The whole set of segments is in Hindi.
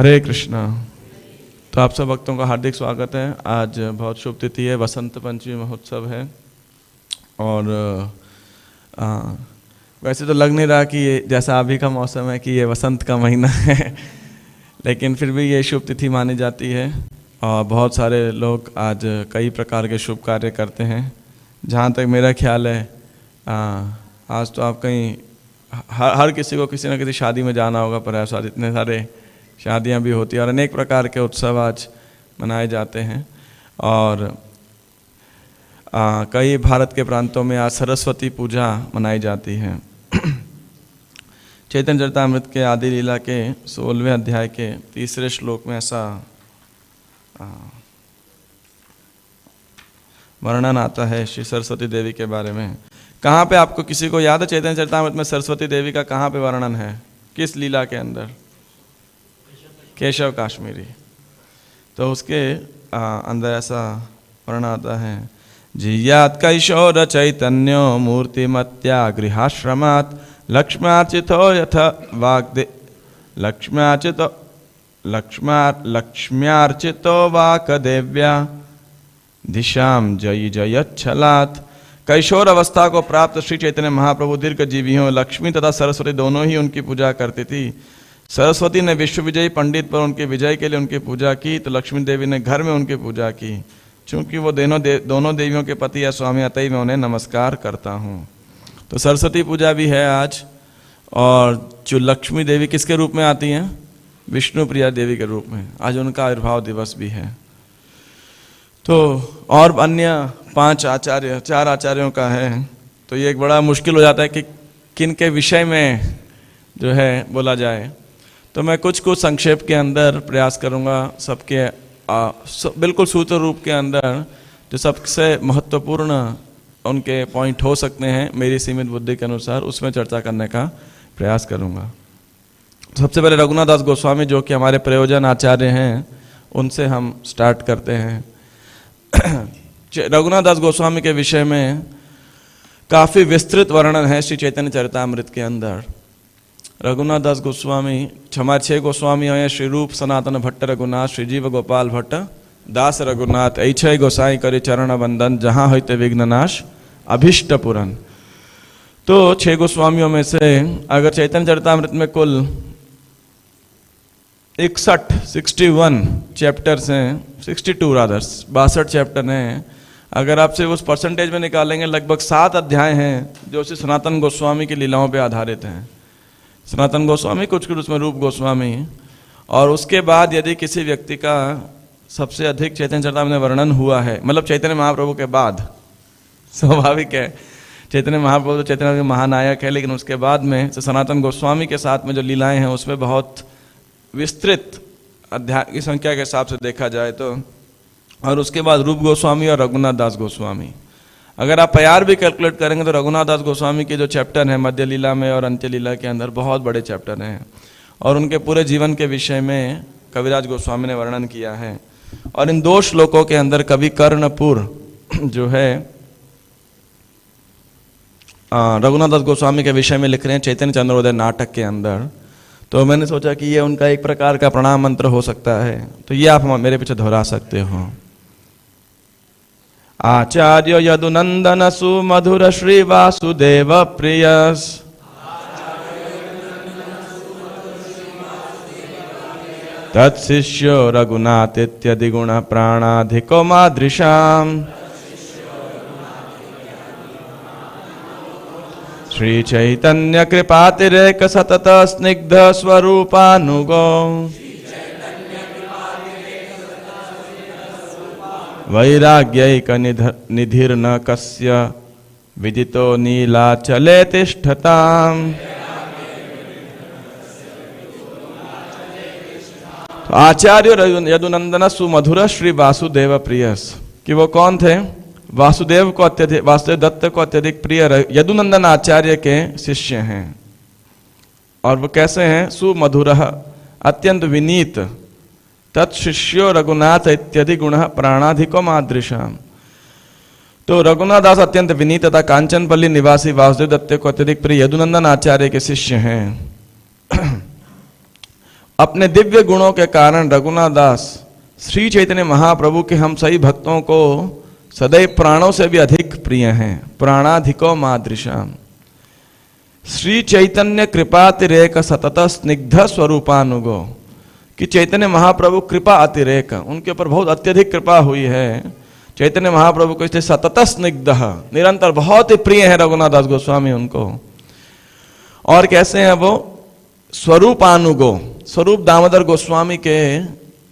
हरे कृष्णा। तो आप सब भक्तों का हार्दिक स्वागत है। आज बहुत शुभ तिथि है, वसंत पंचमी महोत्सव है। और वैसे तो लग नहीं रहा कि ये जैसा अभी का मौसम है कि ये वसंत का महीना है लेकिन फिर भी ये शुभ तिथि मानी जाती है और बहुत सारे लोग आज कई प्रकार के शुभ कार्य करते हैं। जहाँ तक मेरा ख्याल है आज तो आप कहीं हर किसी को किसी न किसी शादी में जाना होगा, पर ऐसा इतने सारे शादियां भी होती हैं और अनेक प्रकार के उत्सव आज मनाए जाते हैं। और कई भारत के प्रांतों में आज सरस्वती पूजा मनाई जाती है। चैतन्य चरितामृत के आदि लीला के 16वें अध्याय के 3 श्लोक में ऐसा वर्णन आता है श्री सरस्वती देवी के बारे में। कहाँ पे आपको किसी को याद है चैतन्य चरितामृत में सरस्वती देवी का कहाँ पे वर्णन है, किस लीला के अंदर? केशव काश्मीरी। तो उसके अंदर ऐसा वर्णन आता है, जियात कैशोर चैतन्यो मूर्तिमत्या गृहाश्रमात् लक्ष्म्यार्चितो यथ वाग्दे लक्ष्म्यार्चितो वाकदेव्या दिशाम जयी जयच्छलात्। कैशोर अवस्था को प्राप्त श्री चैतन्य महाप्रभु दीर्घ जीवियों लक्ष्मी तथा सरस्वती दोनों ही उनकी पूजा करती थी। सरस्वती ने विश्व विजयी पंडित पर उनके विजय के लिए उनकी पूजा की, तो लक्ष्मी देवी ने घर में उनकी पूजा की। चूंकि वो दोनों देवियों के पति या स्वामी, अतः मैं उन्हें नमस्कार करता हूँ। तो सरस्वती पूजा भी है आज। और जो लक्ष्मी देवी किसके रूप में आती हैं? विष्णु प्रिया देवी के रूप में। आज उनका आविर्भाव दिवस भी है। तो और अन्य 4 आचार्यों का है। तो ये एक बड़ा मुश्किल हो जाता है कि किन के विषय में जो है बोला जाए। तो मैं कुछ संक्षेप के अंदर प्रयास करूंगा सबके बिल्कुल सूत्र रूप के अंदर जो सबसे महत्वपूर्ण उनके पॉइंट हो सकते हैं मेरी सीमित बुद्धि के अनुसार, उसमें चर्चा करने का प्रयास करूंगा। सबसे पहले रघुनाथ दास गोस्वामी जो कि हमारे प्रयोजन आचार्य हैं, उनसे हम स्टार्ट करते हैं। रघुनाथ दास गोस्वामी के विषय में काफ़ी विस्तृत वर्णन है श्री चैतन्य चरितामृत के अंदर। रघुनाथ दास गोस्वामी हमारे 6 गोस्वामी हैं, श्री रूप सनातन भट्ट रघुनाथ, श्री जीव गोपाल भट्ट, दास रघुनाथ, ऐछय गोसाई करे चरण बंदन, जहाँ होते विघ्ननाश अभिष्ट पुरन। तो 6 गोस्वामियों में से अगर चैतन्य चरितामृत में कुल 61 चैप्टर्स हैं, 62 रादर 62 चैप्टर हैं। अगर आपसे उस परसेंटेज में निकालेंगे लगभग 7 अध्याय हैं जो श्री सनातन गोस्वामी की लीलाओं पे आधारित हैं। सनातन गोस्वामी, कुछ उसमें रूप गोस्वामी। और उसके बाद यदि किसी व्यक्ति का सबसे अधिक चैतन्य चरितामृत में वर्णन हुआ है, मतलब चैतन्य महाप्रभु के बाद, स्वाभाविक है चैतन्य महाप्रभु तो चैतन्य के महानायक है, लेकिन उसके बाद में सनातन गोस्वामी के साथ में जो लीलाएं हैं उसमें बहुत विस्तृत अध्याय की संख्या के हिसाब से देखा जाए तो। और उसके बाद रूप गोस्वामी और रघुनाथ दास गोस्वामी। अगर आप प्यार भी कैलकुलेट करेंगे तो रघुनाथ दास गोस्वामी के जो चैप्टर हैं मध्य लीला में और अंत्य लीला के अंदर बहुत बड़े चैप्टर हैं और उनके पूरे जीवन के विषय में कविराज गोस्वामी ने वर्णन किया है। और इन 2 श्लोकों के अंदर कवि कर्णपुर जो है रघुनाथ दास गोस्वामी के विषय में लिख रहे हैं चैतन्य चंद्रोदय नाटक के अंदर। तो मैंने सोचा कि ये उनका एक प्रकार का प्रणाम मंत्र हो सकता है, तो ये आप मेरे पीछे दोहरा सकते हो। आचार्य यदुनंदन सुमधुर श्री वासुदेव प्रियस, तत्शिष्यो रघुनाथ इत्यदि गुण प्राणाधिको मादृशाम, श्री चैतन्य कृपातिरेक सतत स्निग्ध स्वरूपानुगो, वैराग्यैक निधिर न कस्य विदितो नीलाचले तिष्ठताम्। तो आचार्य यदुनंदन सुमधुर श्री वासुदेव प्रियस, कि वो कौन थे? वासुदेव दत्त को अत्यधिक प्रिय यदुनंदन आचार्य के शिष्य हैं। और वो कैसे हैं? सुमधुर, अत्यंत विनीत, तत्शिष्यो रघुनाथ इत्यादि गुण प्राणाधिको मादृशाम। तो रघुनाथ दास अत्यंत विनीत तथा कांचनपल्ली निवासी वासुदेव दत्त को अत्यधिक प्रिय यदुनंदन आचार्य के शिष्य हैं। अपने दिव्य गुणों के कारण रघुनाथ दास श्री चैतन्य महाप्रभु के हम सही भक्तों को सदैव प्राणों से भी अधिक प्रिय हैं। प्राणाधिको मादृशाम श्री चैतन्य कृपातिरेक सतत स्निग्ध स्वरूपानुगो, कि चैतन्य महाप्रभु कृपा अतिरेक, उनके ऊपर बहुत अत्यधिक कृपा हुई है। चैतन्य महाप्रभु को इसलिए सतत स्निग्ध, निरंतर बहुत ही प्रिय है रघुनाथ दास गोस्वामी उनको। और कैसे हैं वो? स्वरूपानुगो, स्वरूप दामोदर गोस्वामी के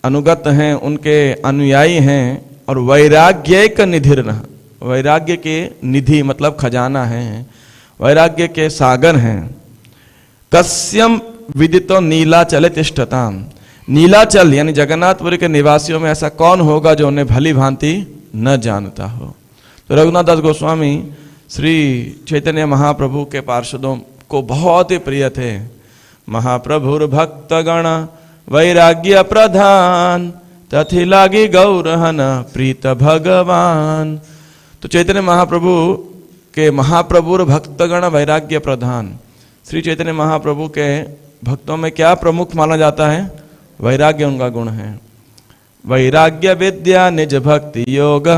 अनुगत हैं, उनके अनुयायी हैं। और वैराग्य का निधिर्न, वैराग्य के निधि मतलब खजाना है, वैराग्य के सागर हैं। कस्यम विदितो नीलाचले तिष्ठताम, नीलाचल यानी जगन्नाथपुरी के निवासियों में ऐसा कौन होगा जो उन्हें भली भांति न जानता हो। तो रघुनाथ दास गोस्वामी श्री चैतन्य महाप्रभु के पार्षदों को बहुत ही प्रिय थे। महाप्रभुर भक्तगण वैराग्य प्रधान, तथि लागी गौरहन प्रीत भगवान। तो चैतन्य महाप्रभु के महाप्रभुर भक्तगण वैराग्य प्रधान, श्री चैतन्य महाप्रभु के भक्तों में क्या प्रमुख माना जाता है? वैराग्य उनका गुण है। वैराग्य विद्या निज भक्ति योग,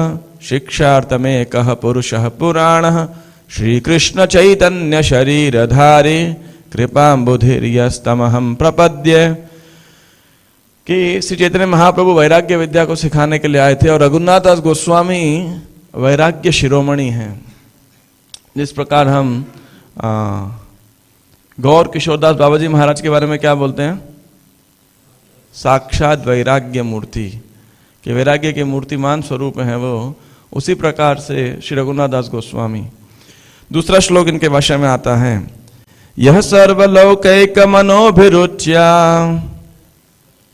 शिक्षार्थ में कह पुरुष पुराण, श्री कृष्ण चैतन्य शरीरधारी, कृपाम्बुधिर्यस्तमहं प्रपद्ये। कि श्री चैतन्य महाप्रभु वैराग्य विद्या को सिखाने के लिए आए थे और रघुनाथ दास गोस्वामी वैराग्य शिरोमणि हैं। जिस प्रकार हम गौर किशोरदास बाबा जी महाराज के बारे में क्या बोलते हैं? साक्षात वैराग्य मूर्ति, कि वैराग्य के मूर्तिमान स्वरूप हैं वो। उसी प्रकार से श्री रघुनाथ दास गोस्वामी। दूसरा श्लोक इनके भाषा में आता है, यह सर्वलौकिक मनोभिरुच्या।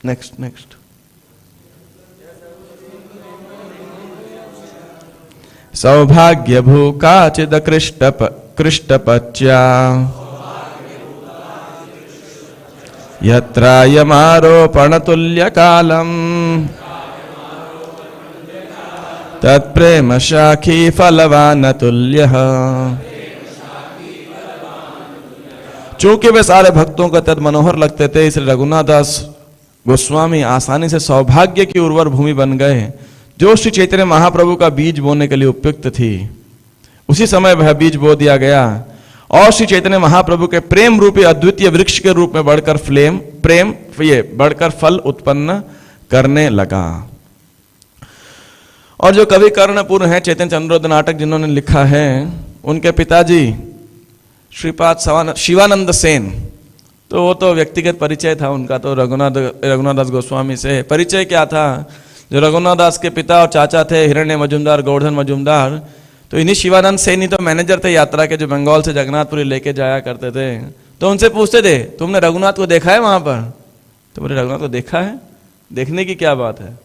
नेक्स्ट सौभाग्य भूकाचिद कृष्टपच्या, यत्रायमारोपण तुल्य कालम, तत्प्रेम शाखी फलवान तुल्यः। चूंकि वे सारे भक्तों को अत्यंत मनोहर लगते थे, इसलिए रघुनाथ दास गोस्वामी आसानी से सौभाग्य की उर्वर भूमि बन गए, जो श्री चैतन्य महाप्रभु का बीज बोने के लिए उपयुक्त थी। उसी समय वह बीज बो दिया गया और श्री चैतन्य महाप्रभु के प्रेम रूपी अद्वितीय वृक्ष के रूप में बढ़कर बढ़कर फल उत्पन्न करने लगा। और जो कवि कर्णपुर हैं, चैतन्य चंद्रोदय नाटक जिन्होंने लिखा है, उनके पिताजी श्रीपाद शिवानंद सेन, तो वो तो व्यक्तिगत परिचय था उनका तो रघुनाथ दास गोस्वामी से। परिचय क्या था? जो रघुनाथ दास के पिता और चाचा थे हिरण्य मजूमदार, गोवर्धन मजूमदार, तो इन्हीं शिवानंद सेन ही तो मैनेजर थे यात्रा के, जो बंगाल से जगन्नाथपुरी लेके जाया करते थे। तो उनसे पूछते थे, तुमने रघुनाथ को देखा है वहां पर? तो बोले रघुनाथ को देखा है, देखने की क्या बात है।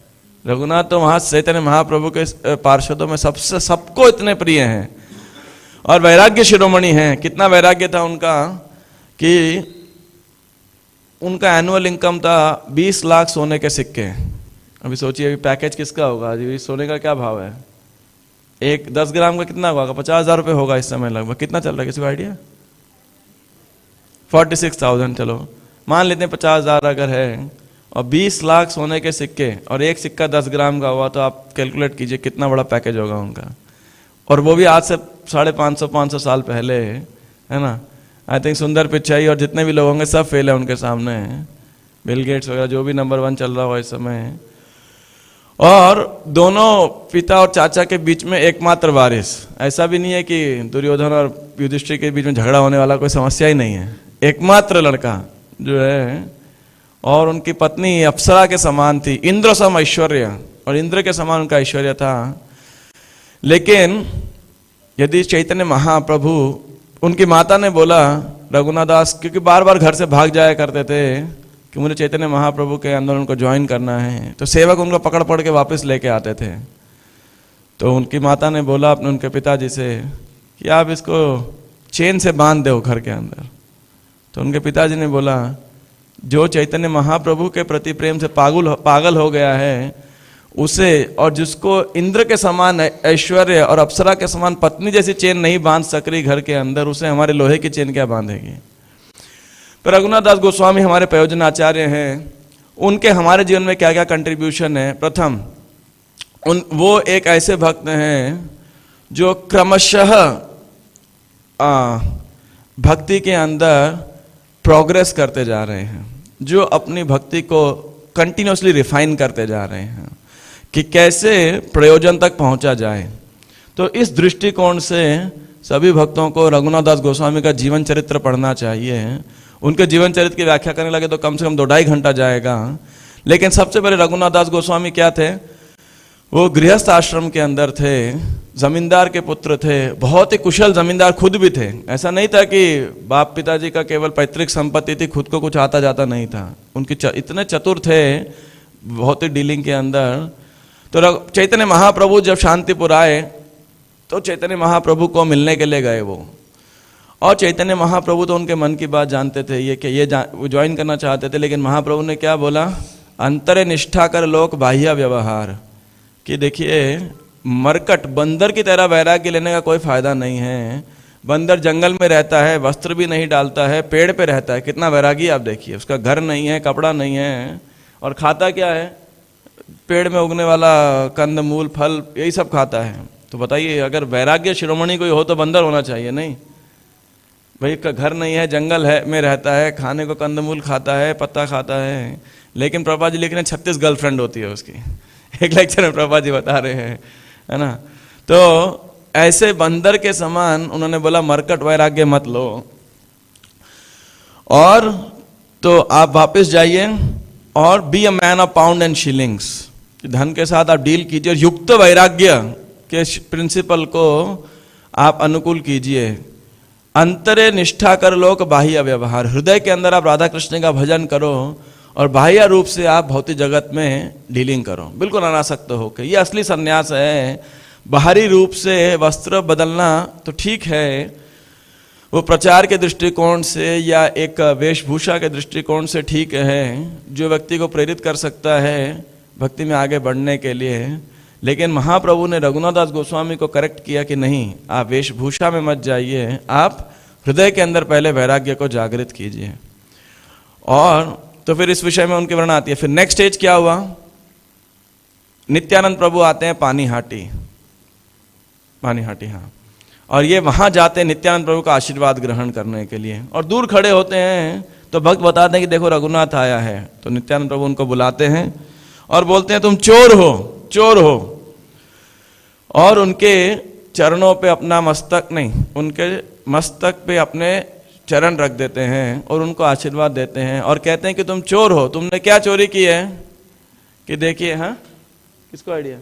रघुनाथ तो वहां चैतन्य महाप्रभु के पार्षदों में सबको इतने प्रिय हैं और वैराग्य शिरोमणि हैं। कितना वैराग्य था उनका कि उनका एनुअल इनकम था 20 लाख सोने के सिक्के। अभी सोचिए अभी पैकेज किसका होगा, अभी सोने का क्या भाव है? एक 10 ग्राम का कितना होगा? 50,000 रुपये होगा इस समय लगभग। कितना चल रहा है किसी को आइडिया? 46,000 चलो मान लेते हैं 50,000 अगर है और 20 लाख सोने के सिक्के और एक सिक्का 10 ग्राम का हुआ, तो आप कैलकुलेट कीजिए कितना बड़ा पैकेज होगा उनका। और वो भी आज से 550 साल पहले, है ना। आई थिंक सुंदर पिचाई और जितने भी लोग होंगे सब फेल है उनके सामने, बिल गेट्स वगैरह जो भी नंबर 1 चल रहा हो इस समय। और दोनों पिता और चाचा के बीच में एकमात्र वारिस, ऐसा भी नहीं है कि दुर्योधन और युधिष्ठिर के बीच में झगड़ा होने वाला कोई समस्या ही नहीं है। एकमात्र लड़का जो है, और उनकी पत्नी अप्सरा के समान थी, इंद्र सम ऐश्वर्य, और इंद्र के समान उनका ऐश्वर्य था। लेकिन यदि चैतन्य महाप्रभु, उनकी माता ने बोला रघुनाथ दास, क्योंकि बार बार घर से भाग जाया करते थे कि मुझे चैतन्य महाप्रभु के आंदोलन को ज्वाइन करना है, तो सेवक उनको पकड़ पकड़ के वापस लेके आते थे। तो उनकी माता ने बोला अपने उनके पिताजी से कि आप इसको चेन से बांध दो घर के अंदर। तो उनके पिताजी ने बोला, जो चैतन्य महाप्रभु के प्रति प्रेम से पागल हो गया है उसे, और जिसको इंद्र के समान ऐश्वर्य और अप्सरा के समान पत्नी जैसी चेन नहीं बांध सक रही घर के अंदर, उसे हमारे लोहे की चेन क्या बांधेगी। पर रघुनाथ दास गोस्वामी हमारे प्रयोजनाचार्य हैं, उनके हमारे जीवन में क्या क्या कंट्रीब्यूशन है। प्रथम, वो एक ऐसे भक्त हैं जो क्रमशः भक्ति के अंदर प्रोग्रेस करते जा रहे हैं, जो अपनी भक्ति को कंटिन्यूसली रिफाइन करते जा रहे हैं कि कैसे प्रयोजन तक पहुंचा जाए। तो इस दृष्टिकोण से सभी भक्तों को रघुनाथ दास गोस्वामी का जीवन चरित्र पढ़ना चाहिए। उनके जीवन चरित्र की व्याख्या करने लगे तो कम से कम 2-2.5 घंटा जाएगा। लेकिन सबसे पहले रघुनाथ दास गोस्वामी क्या थे? वो गृहस्थ आश्रम के अंदर थे, जमींदार के पुत्र थे, बहुत ही कुशल जमींदार खुद भी थे। ऐसा नहीं था कि बाप पिताजी का केवल पैतृक संपत्ति थी, खुद को कुछ आता जाता नहीं था। उनकी इतने चतुर थे बहुत ही डीलिंग के अंदर। तो चैतन्य महाप्रभु जब शांतिपुर आए तो चैतन्य महाप्रभु को मिलने के लिए गए वो, और चैतन्य महाप्रभु तो उनके मन की बात जानते थे, ये ज्वाइन करना चाहते थे। लेकिन महाप्रभु ने क्या बोला? अंतरे निष्ठा कर लोक बाह्य व्यवहार, कि देखिए मरकट बंदर की तरह वैराग्य लेने का कोई फायदा नहीं है। बंदर जंगल में रहता है, वस्त्र भी नहीं डालता है, पेड़ पे रहता है, कितना वैरागी आप देखिए। उसका घर नहीं है, कपड़ा नहीं है, और खाता क्या है? पेड़ में उगने वाला कंद मूल फल यही सब खाता है। तो बताइए, अगर वैराग्य शिरोमणि कोई हो तो बंदर होना चाहिए नहीं? भाई का घर नहीं है, जंगल है में रहता है, खाने को कंदमूल खाता है, पत्ता खाता है। लेकिन प्रभा जी लिख रहे हैं 36 गर्लफ्रेंड होती है उसकी। एक लेक्चर में प्रभा जी बता रहे हैं, है ना। तो ऐसे बंदर के समान उन्होंने बोला मरकट वैराग्य मत लो, और तो आप वापस जाइए और be a man of pound and shillings. धन के साथ आप डील कीजिए, युक्त वैराग्य के प्रिंसिपल को आप अनुकूल कीजिए। अंतरे निष्ठा कर लोक बाह्य व्यवहार, हृदय के अंदर आप राधा कृष्ण का भजन करो और बाह्य रूप से आप भौतिक जगत में डीलिंग करो, बिल्कुल अनासक्त होकर। ये असली सन्यास है। बाहरी रूप से वस्त्र बदलना तो ठीक है, वो प्रचार के दृष्टिकोण से या एक वेशभूषा के दृष्टिकोण से ठीक है, जो व्यक्ति को प्रेरित कर सकता है भक्ति में आगे बढ़ने के लिए। लेकिन महाप्रभु ने रघुनाथ दास गोस्वामी को करेक्ट किया कि नहीं, आप वेशभूषा में मत जाइए, आप हृदय के अंदर पहले वैराग्य को जागृत कीजिए। और तो फिर इस विषय में उनकी वर्णना आती है। फिर नेक्स्ट स्टेज क्या हुआ? नित्यानंद प्रभु आते हैं पानीहाटी, हाँ, और ये वहां जाते हैं नित्यानंद प्रभु का आशीर्वाद ग्रहण करने के लिए। और दूर खड़े होते हैं तो भक्त बताते हैं कि देखो रघुनाथ आया है। तो नित्यानंद प्रभु उनको बुलाते हैं और बोलते हैं तुम चोर हो, चोर हो। और उनके चरणों पे अपना मस्तक नहीं, उनके मस्तक पे अपने चरण रख देते हैं और उनको आशीर्वाद देते हैं और कहते हैं कि तुम चोर हो, तुमने क्या चोरी की है? कि देखिए, हाँ, किसको आइडिया?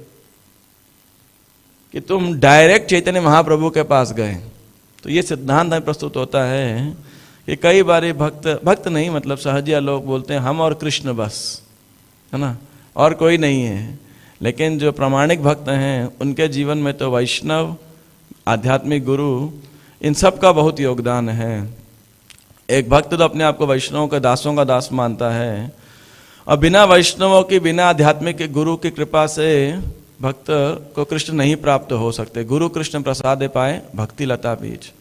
कि तुम डायरेक्ट चैतन्य महाप्रभु के पास गए। तो ये सिद्धांत हमें प्रस्तुत होता है कि कई बार भक्त नहीं, मतलब सहजिया लोग बोलते हैं हम और कृष्ण बस, है ना, और कोई नहीं है। लेकिन जो प्रामाणिक भक्त हैं उनके जीवन में तो वैष्णव, आध्यात्मिक गुरु, इन सब का बहुत योगदान है। एक भक्त तो अपने आप को वैष्णवों के दासों का दास मानता है, और बिना वैष्णवों की, बिना आध्यात्मिक गुरु की कृपा से भक्त को कृष्ण नहीं प्राप्त हो सकते। गुरु कृष्ण प्रसाद पाए भक्ति लता बीज।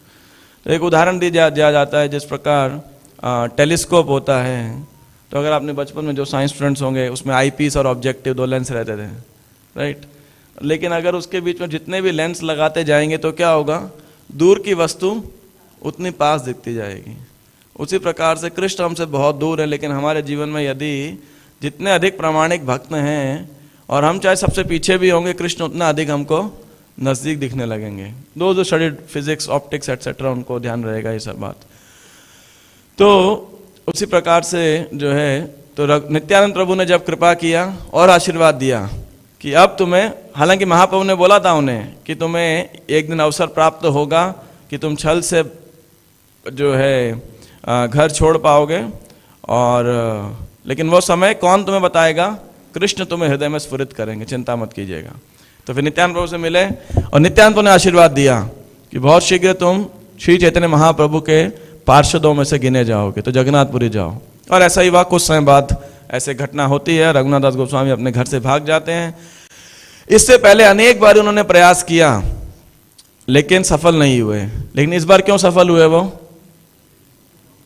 तो एक उदाहरण दिया जाता है, जिस प्रकार टेलीस्कोप होता है, तो अगर आपने बचपन में जो साइंस स्टूडेंट्स होंगे उसमें आईपीस और ऑब्जेक्टिव 2 लेंस रहते थे, राइट। लेकिन अगर उसके बीच में जितने भी लेंस लगाते जाएंगे तो क्या होगा? दूर की वस्तु उतनी पास दिखती जाएगी। उसी प्रकार से कृष्ण हमसे बहुत दूर है, लेकिन हमारे जीवन में यदि जितने अधिक प्रामाणिक भक्त हैं, और हम चाहे सबसे पीछे भी होंगे, कृष्ण उतना अधिक हमको नज़दीक दिखने लगेंगे। दो जो स्टडीड फिजिक्स, ऑप्टिक्स एटसेट्रा, उनको ध्यान रहेगा ये सब बात। तो उसी प्रकार से जो है, तो नित्यानंद प्रभु ने जब कृपा किया और आशीर्वाद दिया कि अब तुम्हें, हालांकि महाप्रभु ने बोला था उन्हें कि तुम्हें एक दिन अवसर प्राप्त होगा कि तुम छल से जो है घर छोड़ पाओगे, और लेकिन वो समय कौन तुम्हें बताएगा? कृष्ण तुम्हें हृदय में स्फुरित करेंगे, चिंता मत कीजिएगा। तो फिर नित्यानंद प्रभु से मिले और नित्यानंद प्रभु ने आशीर्वाद दिया कि बहुत शीघ्र तुम श्री चैतन्य महाप्रभु के पार्षदों में से गिने जाओगे, तो जगन्नाथपुरी जाओ। और ऐसा ही हुआ। कुछ समय बाद ऐसे घटना होती है, रघुनाथ दास गोस्वामी अपने घर से भाग जाते हैं। इससे पहले अनेक बार उन्होंने प्रयास किया लेकिन सफल नहीं हुए। लेकिन इस बार क्यों सफल हुए वो?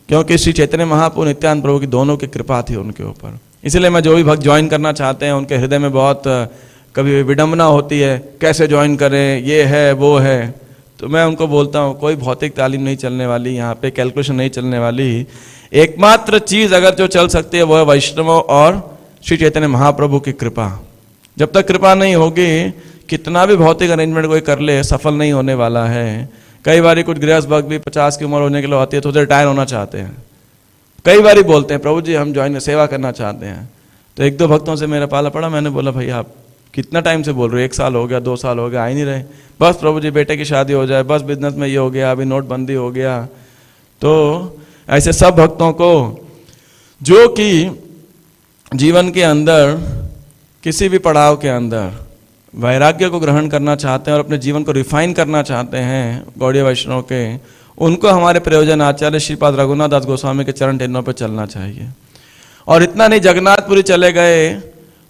क्योंकि श्री चैतन्य महाप्रभु नित्यानंद प्रभु की दोनों की कृपा थी उनके ऊपर। इसलिए मैं जो भी भक्त ज्वाइन करना चाहते हैं उनके हृदय में बहुत कभी विडंबना होती है, कैसे ज्वाइन करें, ये है वो है, तो मैं उनको बोलता हूँ कोई भौतिक तालीम नहीं चलने वाली, यहाँ पे कैलकुलेशन नहीं चलने वाली। एकमात्र चीज अगर जो चल सकती है वो है वैष्णवों और श्री चैतन्य महाप्रभु की कृपा। जब तक कृपा नहीं होगी, कितना भी भौतिक अरेंजमेंट कोई कर ले, सफल नहीं होने वाला है। कई बार कुछ गृहस्थ भक्त भी 50 की उम्र होने के लिए आती है तो रिटायर होना चाहते हैं, कई बार बोलते हैं प्रभु जी हम ज्वाइन सेवा करना चाहते हैं। तो एक दो भक्तों से मेरा पाला पड़ा, मैंने बोला भाई आप कितना टाइम से बोल रहे हो, 1 साल हो गया, 2 साल हो गया, आ ही नहीं रहे। बस प्रभु जी बेटे की शादी हो जाए, बस बिजनेस में ये हो गया, अभी नोटबंदी हो गया। तो ऐसे सब भक्तों को जो कि जीवन के अंदर किसी भी पड़ाव के अंदर वैराग्य को ग्रहण करना चाहते हैं और अपने जीवन को रिफाइन करना चाहते हैं गौड़ीय वैष्णव के, उनको हमारे प्रयोजन आचार्य श्रीपाद रघुनाथ दास गोस्वामी के चरण टेनों पर चलना चाहिए। और इतना नहीं, जगन्नाथपुरी चले गए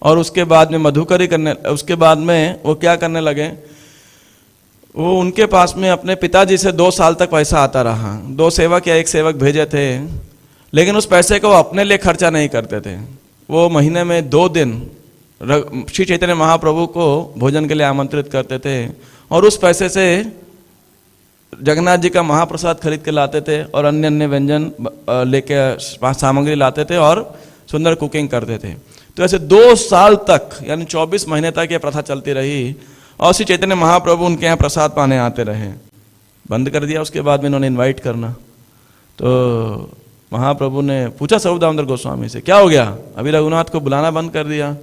और उसके बाद में मधुकरी करने, उसके बाद में वो क्या करने लगे, वो उनके पास में अपने पिताजी से 2 साल तक पैसा आता रहा। 2 सेवक या 1 सेवक भेजे थे, लेकिन उस पैसे को वो अपने लिए खर्चा नहीं करते थे। वो महीने में 2 दिन श्री चैतन्य महाप्रभु को भोजन के लिए आमंत्रित करते थे और उस पैसे से जगन्नाथ जी का महाप्रसाद खरीद के लाते थे और अन्य अन्य व्यंजन लेके सामग्री लाते थे और सुंदर कुकिंग करते थे। तो ऐसे 2 साल तक यानी 24 महीने तक ये प्रथा चलती रही और श्री चैतन्य महाप्रभु उनके यहाँ प्रसाद पाने आते रहे। बंद कर दिया उसके बाद में इन्होंने इनवाइट करना। तो महाप्रभु ने पूछा स्वरूप दामोदर गोस्वामी से क्या हो गया, अभी रघुनाथ को बुलाना बंद कर दिया?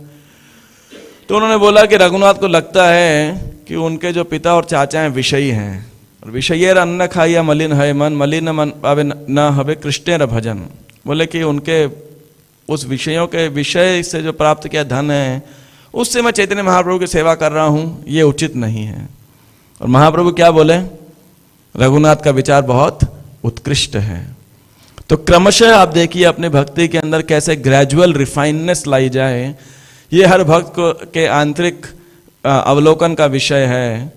तो उन्होंने बोला कि रघुनाथ को लगता है कि उनके जो पिता और चाचा हैं विषयी हैं, और विषयेर अन्न खाइया मलिन है मन, मलिन मन पावे न हवे कृष्णेर भजन। बोले कि उनके उस विषयों के विषय से जो प्राप्त किया धन है उससे मैं चैतन्य महाप्रभु की सेवा कर रहा हूँ, ये उचित नहीं है। और महाप्रभु क्या बोले, रघुनाथ का विचार बहुत उत्कृष्ट है। तो क्रमशः आप देखिए अपने भक्ति के अंदर कैसे ग्रेजुअल रिफाइननेस लाई जाए, ये हर भक्त को के आंतरिक अवलोकन का विषय है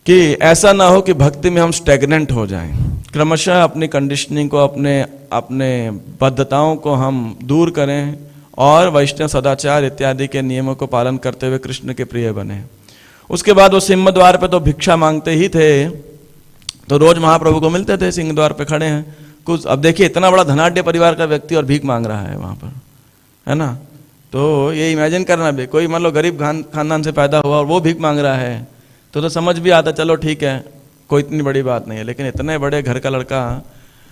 कि ऐसा ना हो कि भक्ति में हम स्टैग्नेंट हो जाएं। क्रमशः अपनी कंडीशनिंग को, अपने बद्धताओं को हम दूर करें और वैष्णव सदाचार इत्यादि के नियमों को पालन करते हुए कृष्ण के प्रिय बने। उसके बाद वो सिंह द्वार पे तो भिक्षा मांगते ही थे, तो रोज महाप्रभु को मिलते थे, सिंह द्वार पे खड़े हैं कुछ। अब देखिए इतना बड़ा धनाढ्य परिवार का व्यक्ति और भीख मांग रहा है वहाँ पर, है ना। तो ये इमेजिन करना भी, कोई मान लो गरीब खानदान से पैदा हुआ और वो भीख मांग रहा है तो समझ भी आता, चलो ठीक है कोई इतनी बड़ी बात नहीं है। लेकिन इतने बड़े घर का लड़का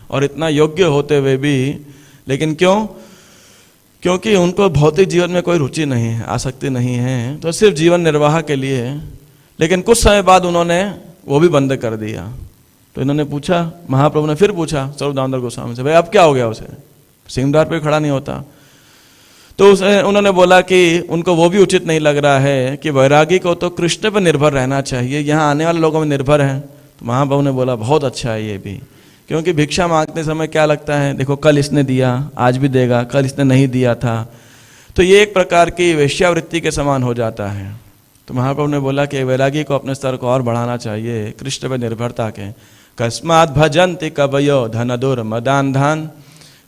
और इतना योग्य होते हुए भी, लेकिन क्यों? क्योंकि उनको भौतिक जीवन में कोई रुचि नहीं है, आसक्ति नहीं है, तो सिर्फ जीवन निर्वाह के लिए। लेकिन कुछ समय बाद उन्होंने वो भी बंद कर दिया। तो इन्होंने पूछा, महाप्रभु ने फिर पूछा स्वरूप दामोदर गोस्वामी से, भाई अब क्या हो गया उसे, सिंहद्वार पे खड़ा नहीं होता? तो उन्होंने बोला कि उनको वो भी उचित नहीं लग रहा है कि वैरागी को तो कृष्ण पर निर्भर रहना चाहिए, यहाँ आने वाले लोगों में निर्भर है। तो महाप्रभु ने बोला बहुत अच्छा है ये भी, क्योंकि भिक्षा मांगते समय क्या लगता है, देखो कल इसने दिया आज भी देगा, कल इसने नहीं दिया था, तो ये एक प्रकार की वेश्यावृत्ति के समान हो जाता है। तो महाप्रभु ने बोला कि वैरागी को अपने स्तर को और बढ़ाना चाहिए कृष्ण पर निर्भरता के। कस्मात् भजन्ति कवयो धनदुर मदान धान।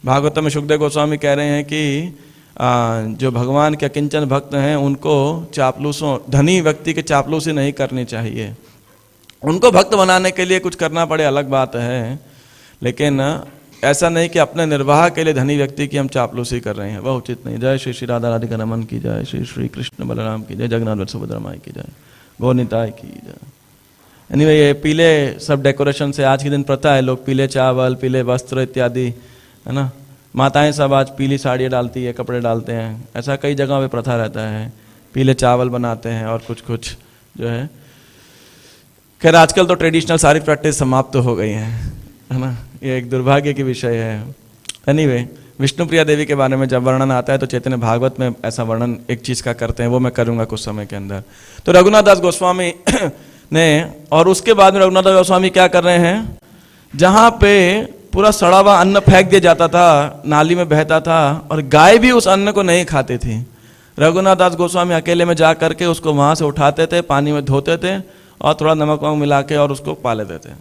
भागवत में सुखदेव गोस्वामी कह रहे हैं कि जो भगवान के किंचन भक्त हैं उनको चापलूसों, धनी व्यक्ति के चापलूसी नहीं करनी चाहिए। उनको भक्त बनाने के लिए कुछ करना पड़े अलग बात है, लेकिन ऐसा नहीं कि अपने निर्वाह के लिए धनी व्यक्ति की हम चापलूसी कर रहे हैं, वह उचित नहीं। जय श्री श्री राधा राधिका रमन की जय, श्री श्री कृष्ण बलराम की जय, जगन्नाथ सुभद्रा माई की जय, गौनिताय की जय। एनीवे ये पीले सब डेकोरेशन से आज के दिन प्रथा है, लोग पीले चावल, पीले वस्त्र इत्यादि, है ना। माताएं सब आज पीली साड़ियाँ डालती है, कपड़े डालते हैं, ऐसा कई जगहों पे प्रथा रहता है। पीले चावल बनाते हैं और कुछ कुछ जो है, खैर आजकल तो ट्रेडिशनल सारी प्रैक्टिस समाप्त तो हो गई है ना। ये एक दुर्भाग्य की विषय है। एनीवे विष्णुप्रिया देवी के बारे में जब वर्णन आता है तो चैतन्य भागवत में ऐसा वर्णन एक चीज़ का करते हैं, वो मैं करूँगा कुछ समय के अंदर। तो रघुनाथ दास गोस्वामी ने, और उसके बाद में रघुनाथ दास गोस्वामी क्या कर रहे हैं, जहाँ पे पूरा सड़ा हुआ अन्न फेंक दिया जाता था, नाली में बहता था और गाय भी उस अन्न को नहीं खाती थी, रघुनाथ दास गोस्वामी अकेले में जा करके उसको वहाँ से उठाते थे, पानी में धोते थे और थोड़ा नमक वमक मिला के और उसको पा लेते थे।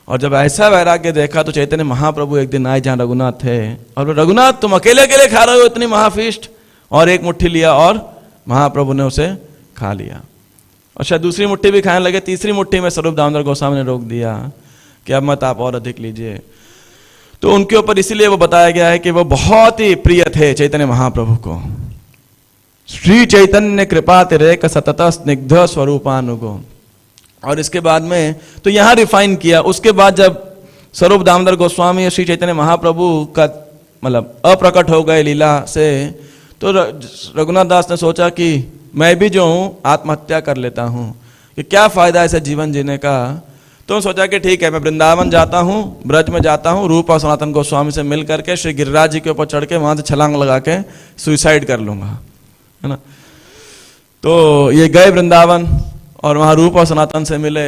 और जब ऐसा वैराग्य देखा तो चैतन्य महाप्रभु एक दिन आए जहाँ रघुनाथ थे, और बोले, रघुनाथ तुम अकेले अकेले खा रहे हो इतनी महाफीस्ट, और एक मुट्ठी लिया और महाप्रभु ने उसे खा लिया। और शायद दूसरी मुट्ठी भी खाने लगे, तीसरी मुट्ठी में स्वरूप दामोदर गोस्वामी ने रोक दिया कि अब मत आप और अधिक लीजिए। तो उनके ऊपर इसीलिए वो बताया गया है कि वो बहुत ही प्रिय थे चैतन्य महाप्रभु को। श्री चैतन्य कृपा तिरेक सतत स्निग्ध स्वरूपानुगो। और इसके बाद में तो यहां रिफाइन किया। उसके बाद जब स्वरूप दामोदर गोस्वामी और श्री चैतन्य महाप्रभु का मतलब अप्रकट हो गए लीला से, तो रघुनाथ दास ने सोचा कि मैं भी जो हूं आत्महत्या कर लेता हूं, कि क्या फायदा ऐसे जीवन जीने का। तो सोचा कि ठीक है, मैं वृंदावन जाता हूं, ब्रज में जाता हूं, रूप और सनातन गोस्वामी से मिल करके श्री गिरिराज जी के ऊपर चढ़ के वहां से छलांग लगा के सुसाइड कर लूंगा, है ना। तो ये गए वृंदावन और वहाँ रूप और सनातन से मिले।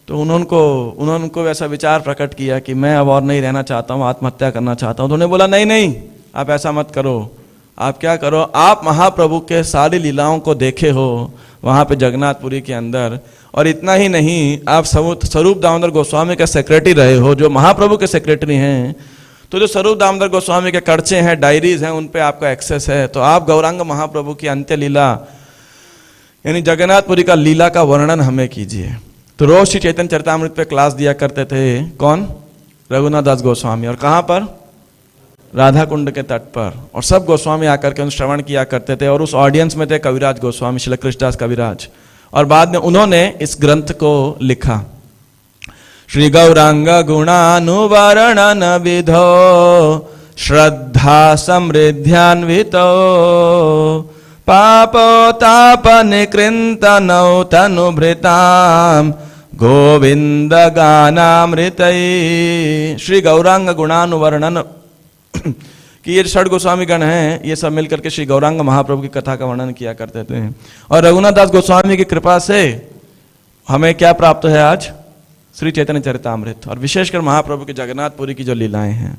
तो उन्होंने ऐसा विचार प्रकट किया कि मैं अब और नहीं रहना चाहता हूँ, आत्महत्या करना चाहता हूँ। तो उन्होंने बोला, नहीं नहीं, आप ऐसा मत करो। आप क्या करो, आप महाप्रभु के सारी लीलाओं को देखे हो वहाँ पे जगन्नाथपुरी के अंदर, और इतना ही नहीं, आप स्वरूप दामोदर गोस्वामी के सेक्रेटरी रहे हो, जो महाप्रभु के सेक्रेटरी हैं। तो जो स्वरूप दामोदर गोस्वामी के कर्चे हैं, डायरीज हैं, उन पे आपका एक्सेस है। तो आप गौरांग महाप्रभु की अंत्य लीला यानी जगन्नाथपुरी का लीला का वर्णन हमें कीजिए। तो रोज श्री चैतन्य चरितामृत पे क्लास दिया करते थे कौन? रघुनाथ दास गोस्वामी। और कहाँ पर? राधा कुंड के तट पर। और सब गोस्वामी आकर के उन श्रवण किया करते थे। और उस ऑडियंस में थे कविराज गोस्वामी, श्री कृष्णदास कविराज। और बाद में उन्होंने इस ग्रंथ को लिखा। श्री गौरांग गुणानुवर्णन विधो श्रद्धा समृद्ध्यान्वितो पापोताप निकृन्तनौ तनुभृतां गोविंद गानामृतै। श्री गौरांग गुणानुवर्णन कि ये षड गोस्वामी गण हैं, ये सब मिलकर के श्री गौरांग महाप्रभु की कथा का वर्णन किया करते थे। और रघुनाथ दास गोस्वामी की कृपा से हमें क्या प्राप्त है आज? श्री चैतन्य चरितामृत, और विशेषकर महाप्रभु के जगन्नाथपुरी की जो लीलाएं हैं।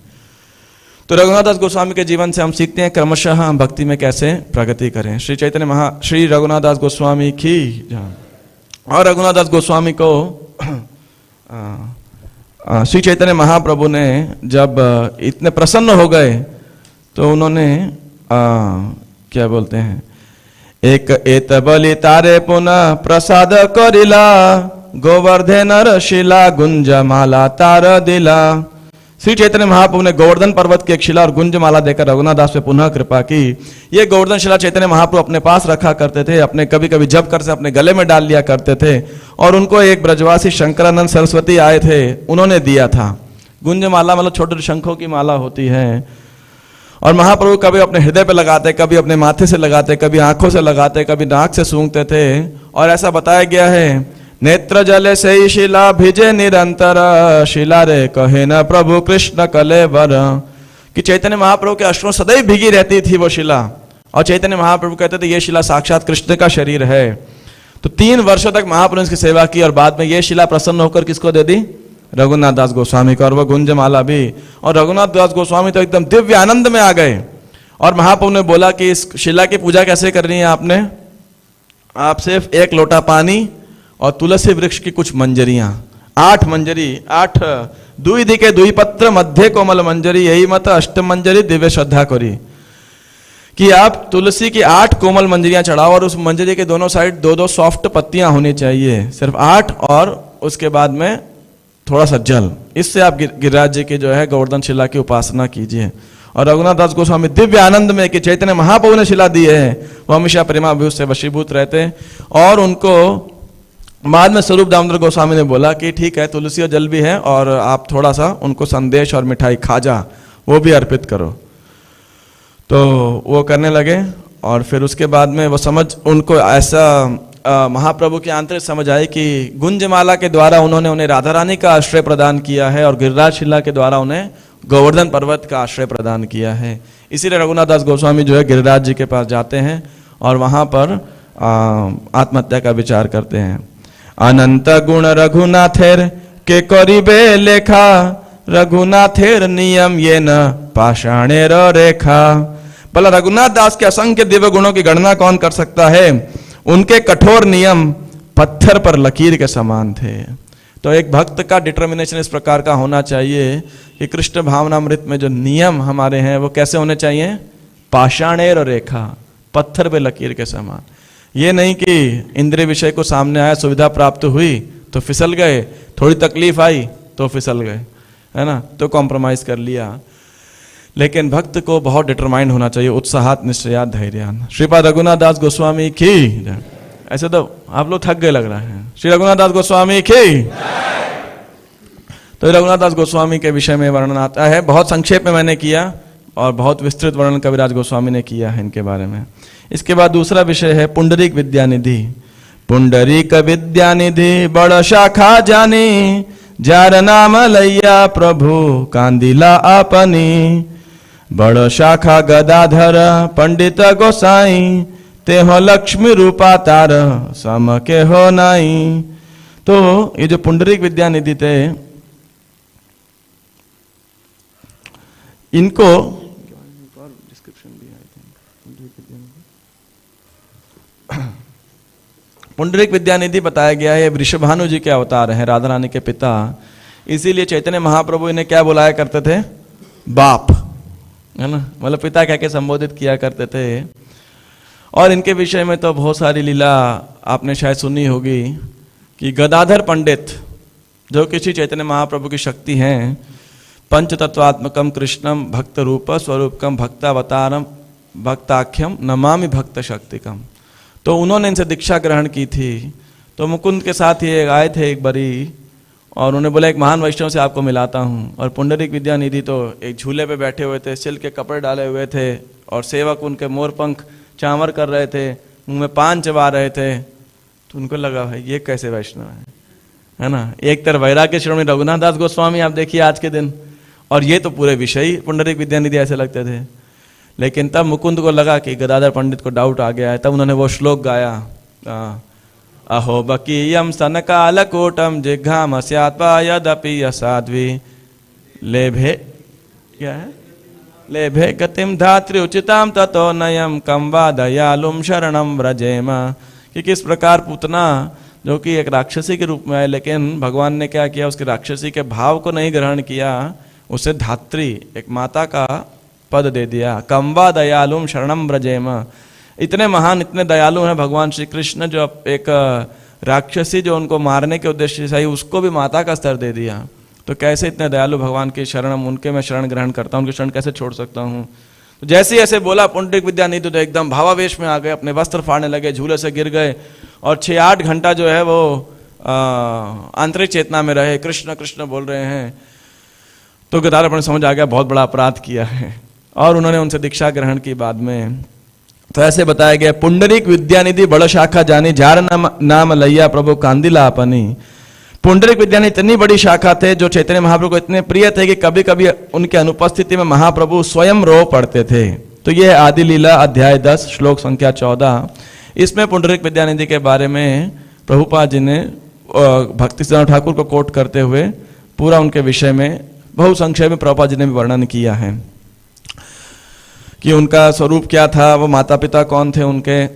तो रघुनाथ दास गोस्वामी के जीवन से हम सीखते हैं क्रमशः हम भक्ति में कैसे प्रगति करें। श्री रघुनाथ दास गोस्वामी की। और रघुनाथ दास गोस्वामी को श्री चैतन्य महाप्रभु ने जब इतने प्रसन्न हो गए तो उन्होंने क्या बोलते हैं, एक एत बलि तारे पुनः प्रसाद करिला गोवर्धन शिला गुंज माला तार दिला। श्री चैतन्य महाप्रभु ने गोवर्धन पर्वत की एक शिला और गुंज माला देकर रघुनाथ दास पे पुनः कृपा की। ये गोवर्धन शिला चैतन्य महाप्रभु अपने पास रखा करते थे, अपने कभी कभी जप कर से अपने गले में डाल लिया करते थे। और उनको एक ब्रजवासी शंकरानंद सरस्वती आए थे, उन्होंने दिया था। गुंज माला मतलब छोटे शंखों की माला होती है। और महाप्रभु कभी अपने हृदय पे लगाते, कभी अपने माथे से लगाते, कभी आंखों से लगाते, कभी नाक से सूंघते थे। और ऐसा बताया गया है, नेत्र जले से ही शिला भिजे निरंतर शिला रे कहे न प्रभु कृष्ण कलेवर। कि चैतन्य महाप्रभु के अश्रों सदैव भीगी रहती थी वो शिला। और चैतन्य महाप्रभु कहते थे ये शिला साक्षात कृष्ण का शरीर है। तो 3 वर्षों तक महाप्रभु ने इसकी सेवा की। और बाद में ये शिला प्रसन्न होकर किसको दे दी? रघुनाथ दास गोस्वामी को। और वह गुंजमाला भी। और रघुनाथ दास गोस्वामी तो एकदम दिव्य आनंद में आ गए। और महाप्रभु ने बोला कि इस शिला की पूजा कैसे करनी है आपने? आप सिर्फ 1 लोटा पानी और तुलसी वृक्ष की कुछ मंजरियां, 8 मंजरी, 8 दुई दिके दुई पत्र मध्य कोमल मंजरी यही मत अष्ट मंजरी दिव्य श्रद्धा करी। कि आप तुलसी की 8 कोमल मंजरियां चढ़ाओ और उस मंजरी के दोनों साइड 2-2 सॉफ्ट पत्तियां होनी चाहिए, सिर्फ 8। और उसके बाद में थोड़ा सा जल। इससे आप गिरिराज जी की जो है गोवर्धन शिला की उपासना कीजिए। और रघुनाथ दास गोस्वामी दिव्य आनंद में कि चैतन्य महाप्रभु ने शिला दी है, वो हमेशा प्रेमाभिभूत से वशीभूत रहते। और उनको बाद में स्वरूप दामोदर गोस्वामी ने बोला कि ठीक है, तुलसी और जल भी है और आप थोड़ा सा उनको संदेश और मिठाई खाजा वो भी अर्पित करो। तो वो करने लगे। और फिर उसके बाद में वो समझ उनको ऐसा महाप्रभु की आंतरिक समझ आई कि गुंजमाला के द्वारा उन्होंने उन्हें राधा रानी का आश्रय प्रदान किया है और गिरिराज शिला के द्वारा उन्हें गोवर्धन पर्वत का आश्रय प्रदान किया है। इसीलिए रघुनाथ दास गोस्वामी जो है गिरिराज जी के पास जाते हैं और वहाँ पर आत्महत्या का विचार करते हैं। अनंत गुण रघुनाथेर के करिबे लेखा रघुनाथेर नियम ये न पाषाणेर रेखा। भला रघुनाथ दास के असंख्य दिव्य गुणों की गणना कौन कर सकता है? उनके कठोर नियम पत्थर पर लकीर के समान थे। तो एक भक्त का डिटर्मिनेशन इस प्रकार का होना चाहिए कि कृष्ण भावनामृत में जो नियम हमारे हैं वो कैसे होने चाहिए, पाषाणेर रेखा, पत्थर पे लकीर के समान। ये नहीं कि इंद्रिय विषय को सामने आया, सुविधा प्राप्त हुई तो फिसल गए, थोड़ी तकलीफ आई तो फिसल गए, है ना, तो कॉम्प्रोमाइज कर लिया। लेकिन भक्त को बहुत डिटरमाइंड होना चाहिए, उत्साहात निश्चयात धैर्यान। श्रीपाद रघुनाथ दास गोस्वामी की। ऐसे तो आप लोग थक गए लग रहा है। श्री रघुनाथ दास गोस्वामी की। तो रघुनाथ दास गोस्वामी के विषय में वर्णन आता है, बहुत संक्षेप में मैंने किया और बहुत विस्तृत वर्णन कविराज गोस्वामी ने किया है इनके बारे में। इसके बाद दूसरा विषय है पुंडरीक विद्यानिधि। पुंडरीक विद्यानिधि बड़ शाखा जानी, जार नाम लैया प्रभु कांदिला अपनी। बड़ शाखा गदाधर पंडित गोसाई, ते हो लक्ष्मी रूपा तार सम के हो नाई। तो ये जो पुंडरीक विद्यानिधि थे, इनको पुंडरीक विद्यानिधि बताया गया है, वृषभानु जी के अवतार हैं, राधा रानी के पिता। इसीलिए चैतन्य महाप्रभु इन्हें क्या बुलाया करते थे, बाप, है ना, मतलब पिता कह के संबोधित किया करते थे। और इनके विषय में तो बहुत सारी लीला आपने शायद सुनी होगी कि गदाधर पंडित जो किसी चैतन्य महाप्रभु की शक्ति हैं, पंचतत्वात्मकम कृष्णम भक्त रूप स्वरूपकम भक्तावतारम भक्ताख्यम नमामि भक्त शक्तिकम, तो उन्होंने इनसे दीक्षा ग्रहण की थी। तो मुकुंद के साथ ये आए थे एक बारी और उन्होंने बोला एक महान वैष्णव से आपको मिलाता हूँ। और पुंडरीक विद्यानिधि तो एक झूले पे बैठे हुए थे, सिल्क के कपड़े डाले हुए थे और सेवक उनके मोरपंख चांवर कर रहे थे, मुंह में पान चबा रहे थे। तो उनको लगा भाई ये कैसे वैष्णव है ना। एक तरफ वैराग्य शिरोमणि रघुनाथ दास गोस्वामी आप देखिए आज के दिन, और ये तो पूरे विषय पुंडरीक विद्यानिधि ऐसे लगते थे। लेकिन तब मुकुंद को लगा कि गदाधर पंडित को डाउट आ गया है, तब उन्होंने वो श्लोक गाया, अहो बकीयम सनकालकोटम जिघ्घाम स्यात्वा यदपि यसाध्वी लेभे, क्या है, लेभे गतिम धात्री उचिताम ततो नयम कम वा दयालुम शरणम व्रजेम। कि किस प्रकार पूतना जो कि एक राक्षसी के रूप में आए, लेकिन भगवान ने क्या किया, उसके राक्षसी के भाव को नहीं ग्रहण किया, उसे धात्री एक माता का पद दे दिया। कम वा दयालुम शरणम व्रजेम। इतने महान, इतने दयालु हैं भगवान श्री कृष्ण, जो एक राक्षसी जो उनको मारने के उद्देश्य से आई, उसको भी माता का स्तर दे दिया। तो कैसे इतने दयालु भगवान की शरण, उनके मैं शरण ग्रहण करता हूँ, उनकी शरण कैसे छोड़ सकता हूँ। तो जैसे ही ऐसे बोला पुंडरीक विद्यानिधि तो एकदम भावावेश में आ गए, अपने वस्त्र फाड़ने लगे, झूले से गिर गए और 6-8 घंटा जो है वो आंतरिक चेतना में रहे, कृष्ण कृष्ण बोल रहे हैं। तो गदाधर पंडित समझ आ गया बहुत बड़ा अपराध किया है और उन्होंने उनसे दीक्षा ग्रहण की बाद में। तो ऐसे बताया गया, पुंडरीक विद्यानिधि बड़ शाखा जानी, जार नाम लैया प्रभु कांदिला अपनी। पुंडरीक विद्यानिधि इतनी बड़ी शाखा थे जो चैतन्य महाप्रभु को इतने प्रिय थे कि कभी कभी उनके अनुपस्थिति में महाप्रभु स्वयं रो पड़ते थे। तो यह है आदि लीला अध्याय 10 श्लोक संख्या 14। इसमें पुंडरीक विद्यानिधि के बारे में प्रभुपाद जी ने भक्ति सिद्धांत ठाकुर को कोट करते हुए पूरा उनके विषय में बहुत संक्षेप में प्रभुपाद जी ने भी वर्णन किया है कि उनका स्वरूप क्या था, वो माता पिता कौन थे उनके,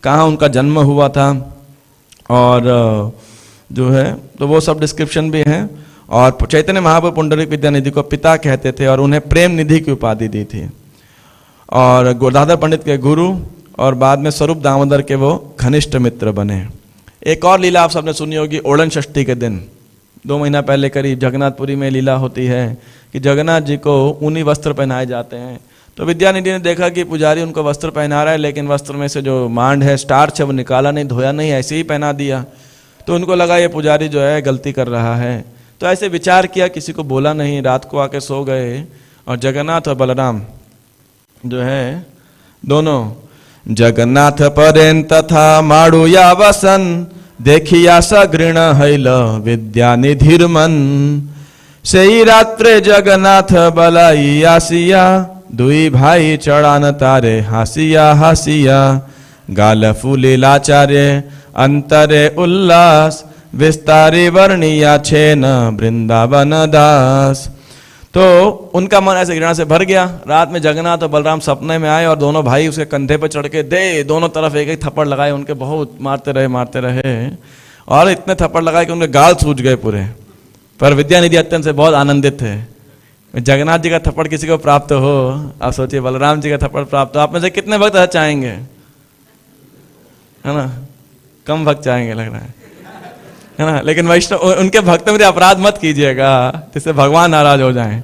कहाँ उनका जन्म हुआ था, और जो है तो वो सब डिस्क्रिप्शन भी है। और चैतन्य महाप्रभु पुंडरीक विद्यानिधि को पिता कहते थे और उन्हें प्रेम निधि की उपाधि दी थी। और गदाधर पंडित के गुरु और बाद में स्वरूप दामोदर के वो घनिष्ठ मित्र बने। एक और लीला आप सबने सुनी होगी, ओड़न षष्ठी के दिन 2 महीना पहले करीब जगन्नाथपुरी में लीला होती है कि जगन्नाथ जी को ऊनी वस्त्र पहनाए जाते हैं। तो विद्यानिधि ने देखा कि पुजारी उनको वस्त्र पहना रहा है, लेकिन वस्त्र में से जो मांड है, स्टार्च है, वो निकाला नहीं, धोया नहीं, ऐसे ही पहना दिया। तो उनको लगा ये पुजारी जो है गलती कर रहा है। तो ऐसे विचार किया, किसी को बोला नहीं, रात को आके सो गए। और जगन्नाथ और बलराम जो है दोनों, जगन्नाथ परेन तथा माड़ू या वसन, देखिया सघृण हैल विद्यानिधिर मन। सेई रात्रे जगन्नाथ बलाई आसिया, दुई भाई चढ़ान तारे हासिया हासिया। गाल फूले लाचार्य अंतरे उल्लास, विस्तारी वर्णिया छेन वृंदावन दास। तो उनका मन ऐसे घृणा से भर गया। रात में जगन्नाथ और बलराम सपने में आए और दोनों भाई उसके कंधे पर चढ़ के दोनों तरफ एक एक थप्पड़ लगाए, उनके बहुत मारते रहे। और इतने थप्पड़ लगाए कि उनके गाल सूज गए पूरे। पर विद्यानिधि अत्यंत से बहुत आनंदित थे। जगन्नाथ जी का थप्पड़ किसी को प्राप्त हो, आप सोचिए बलराम जी का थप्पड़ प्राप्त हो, आप में से कितने भक्त ऐसा चाहेंगे, है ना? कम भक्त चाहेंगे लग रहा है ना? लेकिन वैष्णव उनके भक्तों में अपराध मत कीजिएगा, जिससे भगवान नाराज हो जाएं।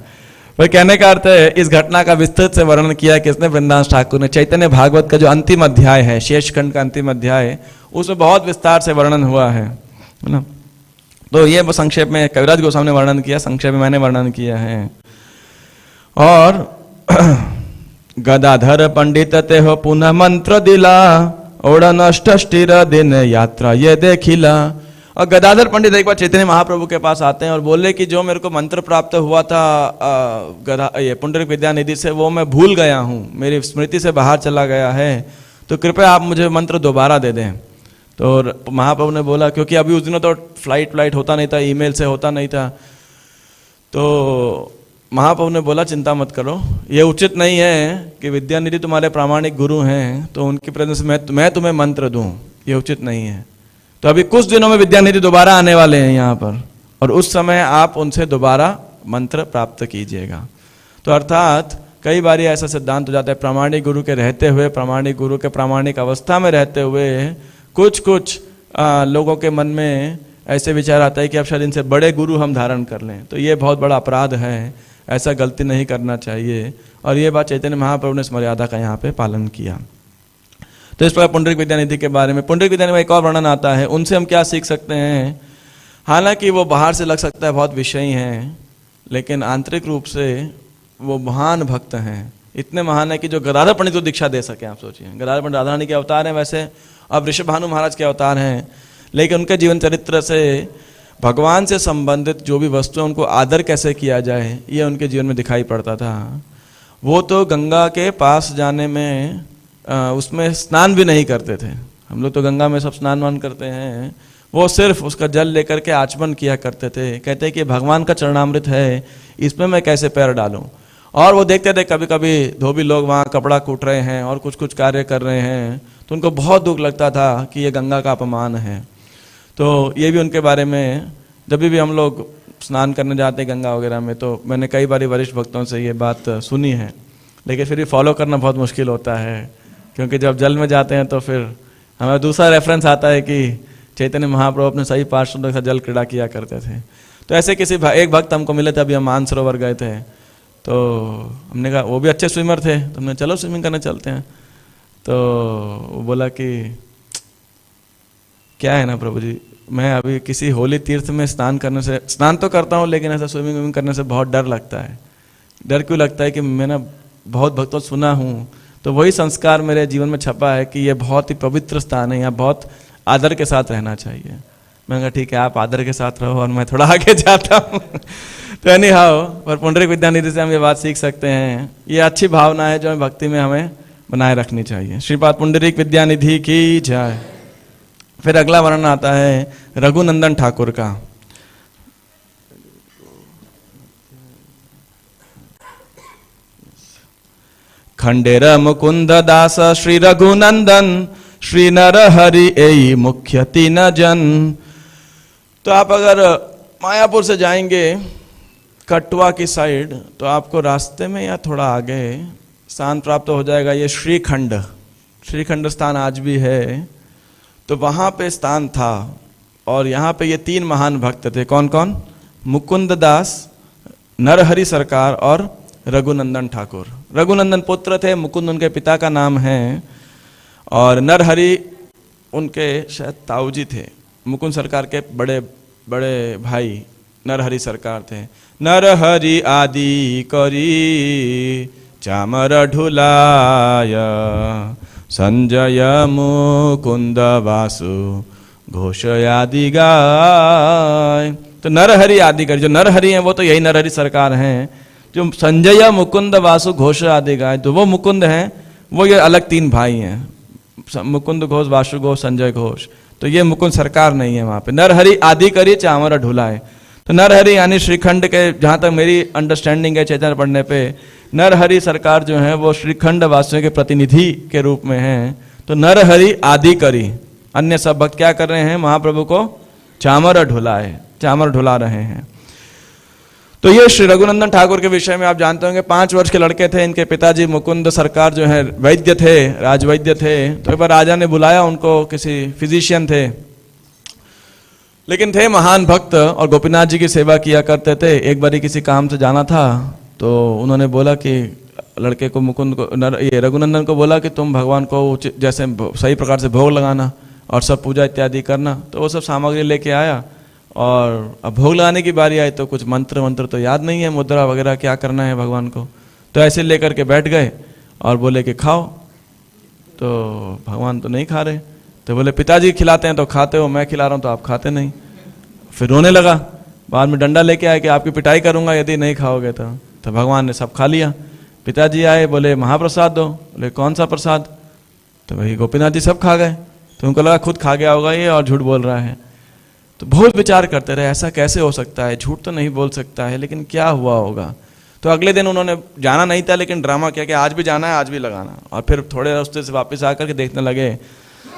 वही कहने का अर्थ है, इस घटना का विस्तृत से वर्णन किया किसने? वृंदावन ठाकुर ने। चैतन्य भागवत का जो अंतिम अध्याय है, शेष खंड का अंतिम अध्याय, उसमें बहुत विस्तार से वर्णन हुआ है ना? तो ये संक्षेप में कविराज गोस्वामी ने वर्णन किया, संक्षेप में मैंने वर्णन किया है। और गदाधर पंडित ते हो पुनः मंत्र दिला, ओढ़न अष्टिर दिन यात्रा ये देखिला। और गदाधर पंडित एक बार चैतन्य महाप्रभु के पास आते हैं और बोले कि जो मेरे को मंत्र प्राप्त हुआ था ये पुंडरीक विद्यानिधि से, वो मैं भूल गया हूँ, मेरी स्मृति से बाहर चला गया है, तो कृपया आप मुझे मंत्र दोबारा दे दें। तो महाप्रभु ने बोला, क्योंकि अभी उस दिनों तो फ्लाइट होता नहीं था, ईमेल से होता नहीं था, तो महाप्रभु ने बोला चिंता मत करो, ये उचित नहीं है कि विद्यानिधि तुम्हारे प्रामाणिक गुरु हैं तो उनकी प्रेजेंस में मैं तुम्हें मंत्र दूं, ये उचित नहीं है। तो अभी कुछ दिनों में विद्यानिधि दोबारा आने वाले हैं यहाँ पर, और उस समय आप उनसे दोबारा मंत्र प्राप्त कीजिएगा। तो अर्थात कई बार ऐसा सिद्धांत हो जाता है, प्रामाणिक गुरु के रहते हुए, प्रामाणिक गुरु के प्रामाणिक अवस्था में रहते हुए कुछ लोगों के मन में ऐसे विचार आता है कि अब शायद इनसे बड़े गुरु हम धारण कर लें। तो ये बहुत बड़ा अपराध है, ऐसा गलती नहीं करना चाहिए। और ये बात चैतन्य महाप्रभु ने इस मर्यादा का यहाँ पे पालन किया। तो इस प्रकार पुंडरीक विद्यानिधि के बारे में, पुंडरीक विद्यानिधि में एक और वर्णन आता है, उनसे हम क्या सीख सकते हैं? हालांकि वो बाहर से लग सकता है बहुत विषयी हैं, लेकिन आंतरिक रूप से वो महान भक्त हैं। इतने महान है कि जो गदाधर पंडित को दीक्षा दे सके। आप सोचिए, गदाधर पंडित राधा रानी के अवतार हैं, वैसे अब ऋषभ भानु महाराज के अवतार हैं, लेकिन उनके जीवन चरित्र से भगवान से संबंधित जो भी वस्तु है उनको आदर कैसे किया जाए, ये उनके जीवन में दिखाई पड़ता था। वो तो गंगा के पास जाने में उसमें स्नान भी नहीं करते थे। हम लोग तो गंगा में सब स्नान वान करते हैं, वो सिर्फ उसका जल लेकर के आचमन किया करते थे। कहते हैं कि भगवान का चरणामृत है, इसमें मैं कैसे पैर डालूं। और वो देखते थे कभी कभी धोबी लोग वहाँ कपड़ा कूट रहे हैं और कुछ कार्य कर रहे हैं, तो उनको बहुत दुख लगता था कि ये गंगा का अपमान है। तो ये भी उनके बारे में, जब भी हम लोग स्नान करने जाते हैं गंगा वगैरह में, तो मैंने कई बार वरिष्ठ भक्तों से ये बात सुनी है, लेकिन फिर भी फॉलो करना बहुत मुश्किल होता है, क्योंकि जब जल में जाते हैं तो फिर हमें दूसरा रेफरेंस आता है कि चैतन्य महाप्रभु अपने सही पार्षदों के साथ जल क्रीड़ा किया करते थे। तो ऐसे किसी एक भक्त हमको मिले थे, अभी हम मानसरोवर गए थे, तो हमने कहा, वो भी अच्छे स्विमर थे, तो हमने चलो स्विमिंग करने चलते हैं। तो वो बोला कि क्या है ना प्रभु जी, मैं अभी किसी होली तीर्थ में स्नान तो करता हूँ, लेकिन ऐसा स्विमिंग करने से बहुत डर लगता है। डर क्यों लगता है कि मैं ना बहुत भक्तों सुना हूँ, तो वही संस्कार मेरे जीवन में छपा है कि ये बहुत ही पवित्र स्थान है, यहाँ बहुत आदर के साथ रहना चाहिए। मैंने कहा ठीक है, आप आदर के साथ रहो और मैं थोड़ा आगे जाता हूँ। तो एनी हाउ, पर पुंडरीक विद्यानिधि से हम ये बात सीख सकते हैं, ये अच्छी भावना है जो हमें भक्ति में हमें बनाए रखनी चाहिए। श्रीपाद पुंडरीक विद्यानिधि की जय। फिर अगला वर्णन आता है रघुनंदन ठाकुर का। खंडेर मुकुंद दास श्री रघुनंदन, श्री नर हरि एई मुख्य तीन जन। तो आप अगर मायापुर से जाएंगे कटवा की साइड, तो आपको रास्ते में या थोड़ा आगे स्थान प्राप्त हो जाएगा ये श्रीखंड स्थान आज भी है। तो वहाँ पे स्थान था, और यहाँ पे ये तीन महान भक्त थे। कौन कौन? मुकुंद दास, नरहरि सरकार और रघुनंदन ठाकुर। रघुनंदन पुत्र थे, मुकुंद उनके पिता का नाम है, और नरहरि उनके शायद ताऊजी थे। मुकुंद सरकार के बड़े बड़े भाई नरहरि सरकार थे। नरहरि आदि करी चामर ढुलाय, संजय मुकुंद वासु घोष आदि गाय। तो नरहरि आदि करी, जो नरहरि हैं वो तो यही नरहरि सरकार हैं। जो संजय मुकुंद वासु घोष आदि गाय, तो वो मुकुंद हैं, वो ये अलग तीन भाई हैं, मुकुंद घोष, वासु घोष, संजय घोष। तो ये मुकुंद सरकार नहीं है वहाँ पे। नरहरि आदि करी चामर ढुलाए। तो नरहरि यानी श्रीखंड के, जहाँ तक मेरी अंडरस्टैंडिंग है चैतन्य पढ़ने पे, नरहरि सरकार जो है वो श्रीखंड वासियों के प्रतिनिधि के रूप में हैं। तो नरहरि आदि करी, अन्य सब भक्त क्या कर रहे हैं? महाप्रभु को चामर ढुला रहे हैं। तो ये श्री रघुनंदन ठाकुर के विषय में आप जानते होंगे, 5 वर्ष के लड़के थे। इनके पिताजी मुकुंद सरकार जो है वैद्य थे, राजवैद्य थे। तो एक बार राजा ने बुलाया उनको, किसी फिजिशियन थे, लेकिन थे महान भक्त और गोपीनाथ जी की सेवा किया करते थे। एक बारी किसी काम से जाना था तो उन्होंने बोला कि लड़के को, मुकुंद को, ये रघुनंदन को बोला कि तुम भगवान को जैसे सही प्रकार से भोग लगाना और सब पूजा इत्यादि करना। तो वो सब सामग्री लेके आया और अब भोग लगाने की बारी आई तो कुछ मंत्र तो याद नहीं है, मुद्रा वगैरह क्या करना है भगवान को। तो ऐसे लेकर के बैठ गए और बोले कि खाओ। तो भगवान तो नहीं खा रहे। तो बोले पिताजी खिलाते हैं तो खाते हो, मैं खिला रहा हूँ तो आप खाते नहीं। फिर रोने लगा। बाद में डंडा लेके आया कि आपकी पिटाई करूंगा यदि नहीं खाओगे तो भगवान ने सब खा लिया। पिताजी आए, बोले महाप्रसाद दो। बोले कौन सा प्रसाद? तो वही गोपीनाथ जी सब खा गए। तो उनको लगा खुद खा गया होगा ये और झूठ बोल रहा है। तो बहुत विचार करते रहे, ऐसा कैसे हो सकता है, झूठ तो नहीं बोल सकता है, लेकिन क्या हुआ होगा। तो अगले दिन उन्होंने जाना नहीं था, लेकिन ड्रामा किया कि आज भी जाना है, आज भी लगाना। और फिर थोड़े रास्ते से वापस आकर के देखने लगे।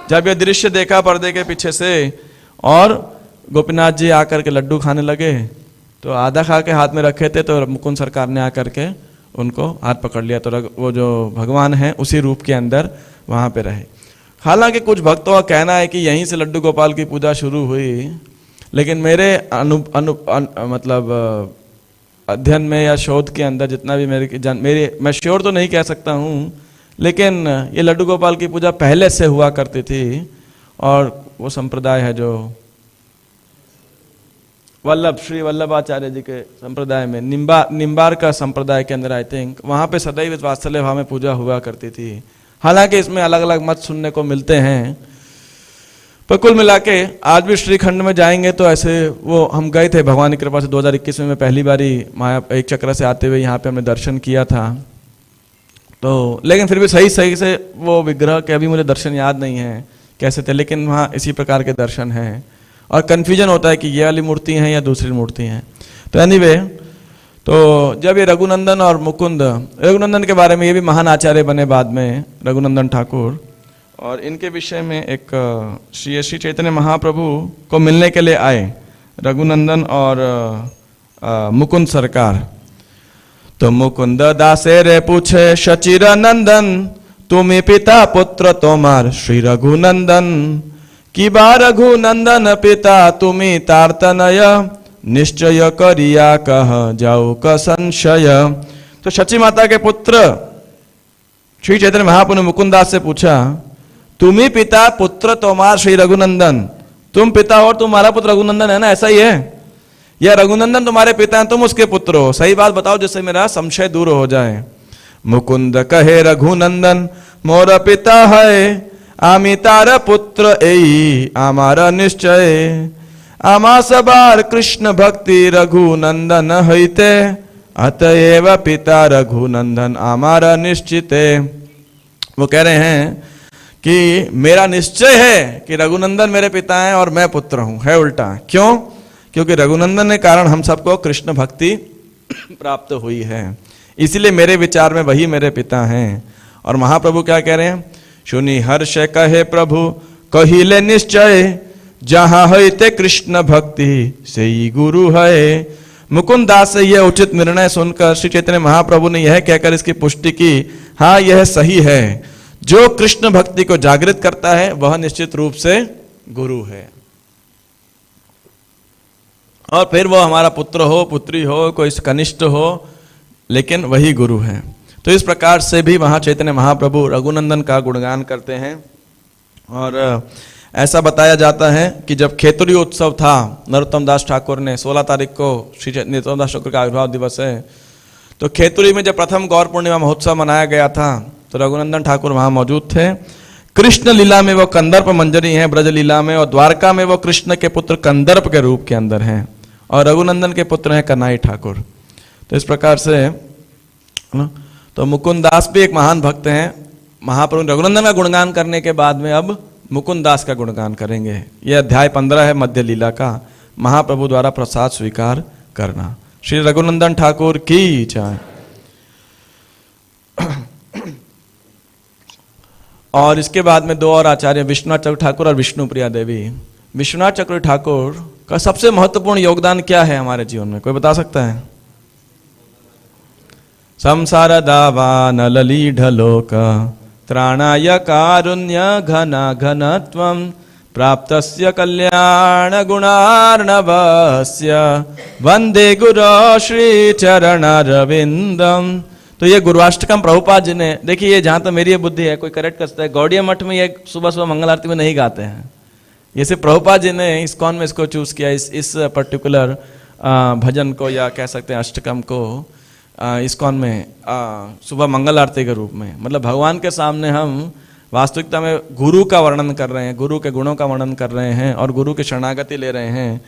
जब ये दृश्य देखा पर्दे के पीछे से और गोपीनाथ जी आकर के लड्डू खाने लगे, तो आधा खा के हाथ में रखे थे, तो मुकुंद सरकार ने आकर के उनको हाथ पकड़ लिया। तो वो जो भगवान है उसी रूप के अंदर वहाँ पे रहे। हालांकि कुछ भक्तों का कहना है कि यहीं से लड्डू गोपाल की पूजा शुरू हुई, लेकिन मेरे मतलब अध्ययन में या शोध के अंदर जितना भी मैं श्योर तो नहीं कह सकता हूँ, लेकिन ये लड्डू गोपाल की पूजा पहले से हुआ करती थी। और वो संप्रदाय है जो श्री वल्लभाचार्य जी के संप्रदाय में, निम्बार का संप्रदाय के अंदर आई थिंक, वहाँ पे सदैव वात्सल्य भाव में पूजा हुआ करती थी। हालांकि इसमें अलग अलग मत सुनने को मिलते हैं, पर कुल मिला के आज भी श्रीखंड में जाएंगे तो ऐसे वो हम गए थे भगवान की कृपा से 2021 में पहली बारी माया एक चक्र से आते हुए यहाँ पे हमने दर्शन किया था। तो लेकिन फिर भी सही से वो विग्रह के अभी मुझे दर्शन याद नहीं है कैसे थे, लेकिन वहाँ इसी प्रकार के दर्शन हैं और कन्फ्यूजन होता है कि ये वाली मूर्ति हैं या दूसरी मूर्ति हैं। तो एनीवे, तो जब ये रघुनंदन और मुकुंद, रघुनंदन के बारे में ये भी महान आचार्य बने बाद में, रघुनंदन ठाकुर, और इनके विषय में एक श्री चैतन्य महाप्रभु को मिलने के लिए आए रघुनंदन और मुकुंद सरकार। तो मुकुंद दासे रे पूछे शचिर नंदन, तुम्हें पिता पुत्र तोमार श्री रघुनंदन, कि बा रघुनंदन पिता तुम्हें तारतनय, निश्चय करिया कह जाओ का संशय। तो शची माता के पुत्र श्री चैतन्य महाप्रभु ने मुकुंदास से पूछा, तुम्ही पिता पुत्र तोमार श्री रघुनंदन, तुम पिता हो, तुम्हारा पुत्र रघुनंदन है ना, ऐसा ही है? या रघुनंदन तुम्हारे पिता हैं, तुम उसके पुत्र हो? सही बात बताओ जिससे मेरा संशय दूर हो जाए। मुकुंद कहे रघुनंदन मोर पिता है, आमी तार पुत्र एई आमार निश्चय, आमा सबार कृष्ण भक्ति रघुनंदन हईते, अतएव पिता रघुनंदन आमार निश्चिते। वो कह रहे हैं कि मेरा निश्चय है कि रघुनंदन मेरे पिता हैं और मैं पुत्र हूं। है उल्टा। क्यों? क्योंकि रघुनंदन के कारण हम सबको कृष्ण भक्ति प्राप्त हुई है, इसीलिए मेरे विचार में वही मेरे पिता हैं। और महाप्रभु क्या कह रहे हैं? सुनी हर्ष कहे प्रभु कहिले निश्चय, जहां है कृष्ण भक्ति से ही गुरु है। मुकुंद दास से यह उचित निर्णय सुनकर श्री चैतन्य महाप्रभु ने यह कहकर इसकी पुष्टि की, हाँ यह सही है, जो कृष्ण भक्ति को जागृत करता है वह निश्चित रूप से गुरु है। और फिर वो हमारा पुत्र हो, पुत्री हो, कोई कनिष्ठ हो, लेकिन वही गुरु है। तो इस प्रकार से भी वहाँ चैतन्य महाप्रभु रघुनंदन का गुणगान करते हैं। और ऐसा बताया जाता है कि जब खेतुरी उत्सव था, नरोत्तम दास ठाकुर ने 16 तारीख को श्री नरोत्तम दास ठाकुर का आविर्भाव दिवस है, तो खेतुरी में जब प्रथम गौर पूर्णिमा महोत्सव मनाया गया था तो रघुनंदन ठाकुर वहाँ मौजूद थे। कृष्ण लीला में वो कंदर्प मंजरी हैं ब्रज लीला में, और द्वारका में वो कृष्ण के पुत्र कंदर्प के रूप के अंदर हैं, और रघुनंदन के पुत्र हैं कन्हई ठाकुर। तो इस प्रकार से तो मुकुंद दास भी एक महान भक्त हैं। महाप्रभु रघुनंदन का गुणगान करने के बाद में अब मुकुंद दास का गुणगान करेंगे। यह अध्याय 15 है मध्य लीला का, महाप्रभु द्वारा प्रसाद स्वीकार करना। श्री रघुनंदन ठाकुर की जय। और इसके बाद में 2 और आचार्य, विश्वनाथ ठाकुर और विष्णु प्रिया देवी, विश्वनाथ चक्रवर्ती ठाकुर का सबसे महत्वपूर्ण योगदान क्या है हमारे जीवन में, कोई बता सकता है? संसार दावान ललीढलोक त्राणाय कारुण्य घना घनत्वं प्राप्तस्य कल्याण गुणार्णवस्य वंदे गुरु श्री चरणारविंदम। तो ये गुरुवाष्टकम प्रभुपाद जी ने, देखिए ये जहां तक मेरी ये बुद्धि है, कोई करेक्ट कर सकता है, गौड़िया मठ में ये सुबह सुबह मंगल आरती में नहीं गाते हैं। ये सिर्फ प्रभुपाद जी ने इस्कॉन में इसको चूज किया, इस पर्टिकुलर भजन को, या कह सकते हैं अष्टकम को, इस्कॉन में सुबह मंगल आरती के रूप में। मतलब भगवान के सामने हम वास्तविकता में गुरु का वर्णन कर रहे हैं, गुरु के गुणों का वर्णन कर रहे हैं और गुरु की शरणागति ले रहे हैं।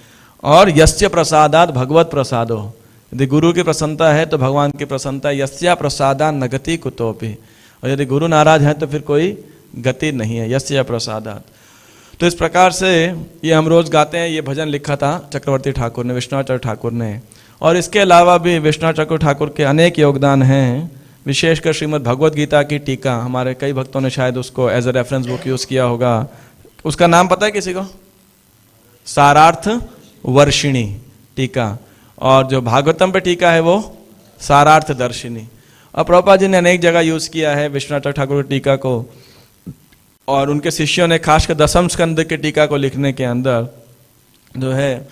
और यस्य प्रसादात भगवत प्रसादो, यदि गुरु की प्रसन्नता है तो भगवान की प्रसन्नता, यस्या प्रसादात न गति कुतोपि, और यदि गुरु नाराज है तो फिर कोई गति नहीं है, यस्य प्रसादात। तो इस प्रकार से ये हम रोज गाते हैं। ये भजन लिखा था चक्रवर्ती ठाकुर ने, विश्वनाथ चक्रवर्ती ठाकुर ने। और इसके अलावा भी विश्वनाथ चक्रवर्ती ठाकुर के अनेक योगदान हैं, विशेषकर श्रीमद् भगवद गीता की टीका। हमारे कई भक्तों ने शायद उसको as a reference book use किया होगा। उसका नाम पता है किसी को? सारार्थ वर्षिणी टीका। और जो भागवतम पे टीका है वो सारार्थ दर्शिनी। और प्रभुपाद जी ने अनेक जगह यूज किया है विश्वनाथ ठाकुर की टीका को, और उनके शिष्यों ने खासकर दसम स्कंद के टीका को लिखने के अंदर जो है।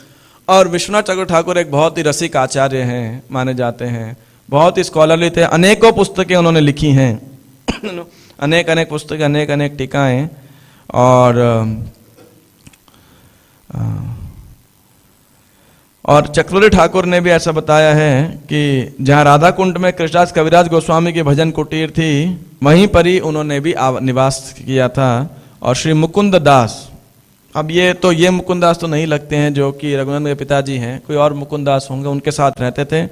और विश्वनाथ चक्रवर्ती ठाकुर एक बहुत ही रसिक आचार्य हैं, माने जाते हैं, बहुत ही स्कॉलरली थे। अनेकों पुस्तकें उन्होंने लिखी हैं अनेक अनेक पुस्तकें, अनेक अनेक टीकाएं। और चक्रवर्ती ठाकुर ने भी ऐसा बताया है कि जहाँ राधा कुंड में कृष्णदास कविराज गोस्वामी की भजन कुटीर थी, वहीं पर ही उन्होंने भी निवास किया था। और श्री मुकुंद दास, अब ये मुकुंद दास तो नहीं लगते हैं जो कि रघुनंदन के पिताजी हैं, कोई और मुकुंद दास होंगे, उनके साथ रहते थे।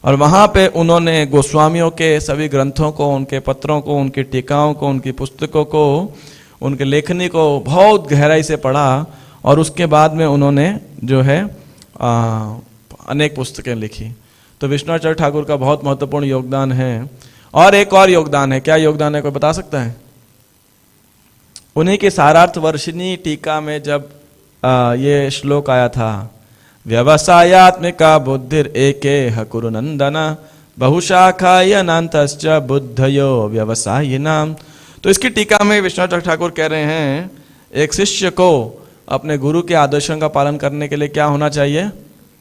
और वहाँ पे उन्होंने गोस्वामियों के सभी ग्रंथों को, उनके पत्रों को, उनकी टीकाओं को, उनकी पुस्तकों को, उनके लेखनी को बहुत गहराई से पढ़ा। और उसके बाद में उन्होंने जो है अनेक पुस्तकें लिखी। तो विश्वनाथ चक्रवर्ती ठाकुर का बहुत महत्वपूर्ण योगदान है। और एक और योगदान है, क्या योगदान है कोई बता सकता है? उन्हीं की सारार्थ वर्षिणी टीका में जब ये श्लोक आया था, व्यवसायात्मिका बुद्धिर एके हकुरु नंदना बहुशाखाय नान्तश्च बुद्धयो व्यवसायिनाम। तो इसकी टीका में विश्वनाथ ठाकुर कह रहे हैं, एक शिष्य को अपने गुरु के आदर्शों का पालन करने के लिए क्या होना चाहिए?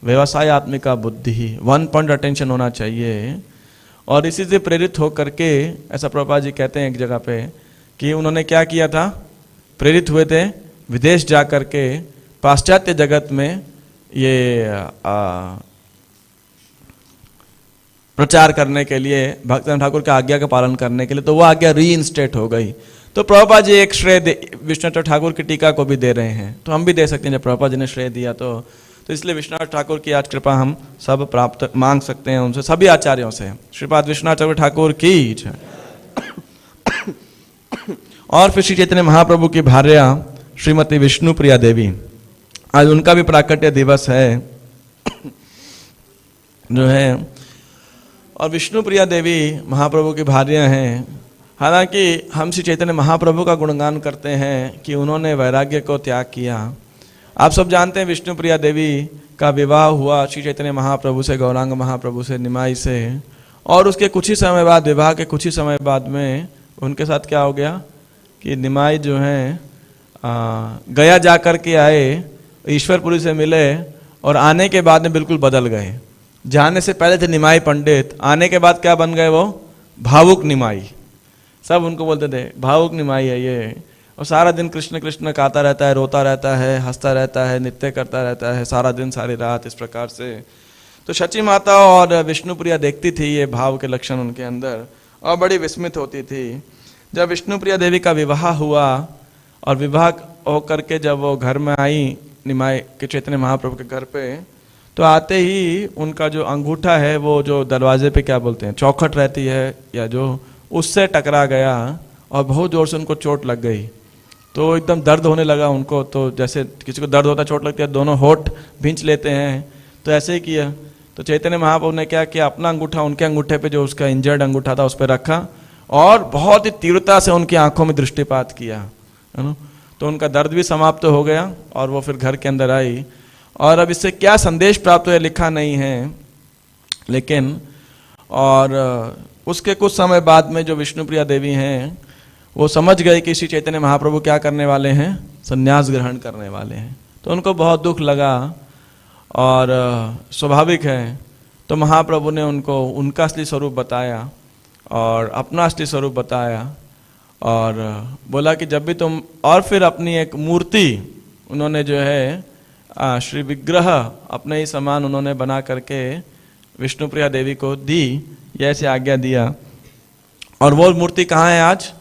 व्यवसायात्मिका बुद्धि, 1 पॉइंट अटेंशन होना चाहिए। और इसी से प्रेरित होकर के, ऐसा प्रभुपाद जी कहते हैं एक जगह पे, कि उन्होंने क्या किया था? प्रेरित हुए थे विदेश जा कर के पाश्चात्य जगत में ये प्रचार करने के लिए, भक्तन ठाकुर की आज्ञा का पालन करने के लिए। तो वो आज्ञा रीइंस्टेट हो गई। तो प्रभुपाद जी एक श्रेय विश्वनाथ ठाकुर की टीका को भी दे रहे हैं, तो हम भी दे सकते हैं। जब प्रभुपाद जी ने श्रेय दिया तो इसलिए विश्वनाथ ठाकुर की आज कृपा हम सब प्राप्त मांग सकते हैं उनसे, सभी आचार्यों से। श्रीपाद विश्वनाथ चक्रवर्ती ठाकुर की जय। और फिर श्री चैतन्य महाप्रभु की भार्या श्रीमती विष्णु प्रिया देवी, आज उनका भी प्राकट्य दिवस है जो है। और विष्णु प्रिया देवी महाप्रभु की भार्या हैं। हालांकि हम श्री चैतन्य महाप्रभु का गुणगान करते हैं कि उन्होंने वैराग्य को त्याग किया। आप सब जानते हैं विष्णु प्रिया देवी का विवाह हुआ श्री चैतन्य महाप्रभु से, गौरांग महाप्रभु से, निमाई से। और उसके कुछ ही समय बाद, विवाह के कुछ ही समय बाद में उनके साथ क्या हो गया कि निमाई जो हैं गया जा कर के आए, ईश्वरपुरी से मिले, और आने के बाद में बिल्कुल बदल गए। जाने से पहले थे निमाई पंडित, आने के बाद क्या बन गए वो? भावुक निमाई। सब उनको बोलते थे भावुक निमाई है ये। और सारा दिन कृष्ण कृष्ण गाता रहता है, रोता रहता है, हंसता रहता है, नृत्य करता रहता है सारा दिन सारी रात, इस प्रकार से। तो शची माता और विष्णुप्रिया देखती थी ये भाव के लक्षण उनके अंदर, और बड़ी विस्मित होती थी। जब विष्णुप्रिया देवी का विवाह हुआ और विवाह होकर के जब वो घर में आई निमाई के चैतन्य महाप्रभु के घर पे, तो आते ही उनका जो अंगूठा है वो जो दरवाजे पे क्या बोलते हैं चौखट रहती है या जो, उससे टकरा गया और बहुत जोर से उनको चोट लग गई। तो एकदम दर्द होने लगा उनको। तो जैसे किसी को दर्द होता है, चोट लगती है, दोनों होठ भींच लेते हैं, तो ऐसे ही किया। तो चैतन्य महाप्रभु ने क्या किया, अपना अंगूठा उनके अंगूठे पे जो उसका इंजर्ड अंगूठा था उस पर रखा और बहुत ही तीव्रता से उनकी आंखों में दृष्टिपात किया, है ना। तो उनका दर्द भी समाप्त हो गया और वो फिर घर के अंदर आई। और अब इससे क्या संदेश प्राप्त हुआ लिखा नहीं है, लेकिन और उसके कुछ समय बाद में जो विष्णुप्रिया देवी हैं वो समझ गए कि श्री चैतन्य महाप्रभु क्या करने वाले हैं, संन्यास ग्रहण करने वाले हैं। तो उनको बहुत दुख लगा और स्वाभाविक है, तो महाप्रभु ने उनको उनका असली स्वरूप बताया और अपना असली स्वरूप बताया और बोला कि जब भी तुम, और फिर अपनी एक मूर्ति उन्होंने जो है श्री विग्रह अपने ही समान उन्होंने बना करके विष्णुप्रिया देवी को दी, यह ऐसे आज्ञा दिया। और वो मूर्ति कहाँ है आज?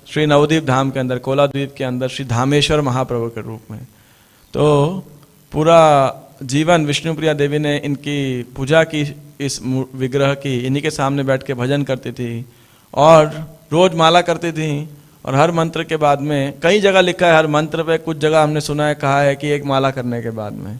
श्री नवद्वीप धाम के अंदर, कोला द्वीप के अंदर श्री धामेश्वर महाप्रभु के रूप में। तो पूरा जीवन विष्णुप्रिया देवी ने इनकी पूजा की, इस विग्रह की, इन्हीं के सामने बैठ के भजन करती थी और रोज माला करती थी। और हर मंत्र के बाद में, कई जगह लिखा है हर मंत्र पे, कुछ जगह हमने सुना है कहा है कि एक माला करने के बाद में,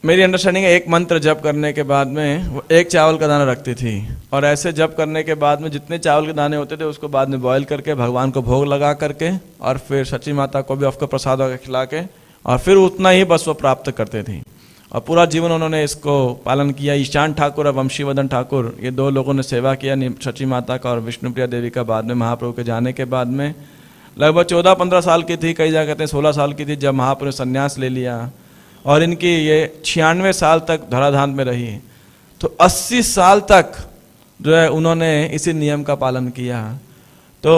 मेरी अंडरस्टैंडिंग है एक मंत्र जप करने के बाद में वो एक चावल का दाना रखती थी। और ऐसे जप करने के बाद में जितने चावल के दाने होते थे उसको बाद में बॉयल करके भगवान को भोग लगा करके और फिर सची माता को भी आपको प्रसाद वगैरह खिला के और फिर उतना ही बस वो प्राप्त करते थे। और पूरा जीवन उन्होंने इसको पालन किया। ईशान ठाकुर और वंशीवर्धन ठाकुर, ये दो लोगों ने सेवा किया सची माता का और विष्णुप्रिया देवी का। बाद में महाप्रभु के जाने के बाद में लगभग 14-15 साल की थी, कई जगह कहते हैं 16 साल की थी जब महाप्रभु ने संन्यास ले लिया। और इनकी ये 96 साल तक धराधाम में रही। तो 80 साल तक जो है उन्होंने इसी नियम का पालन किया। तो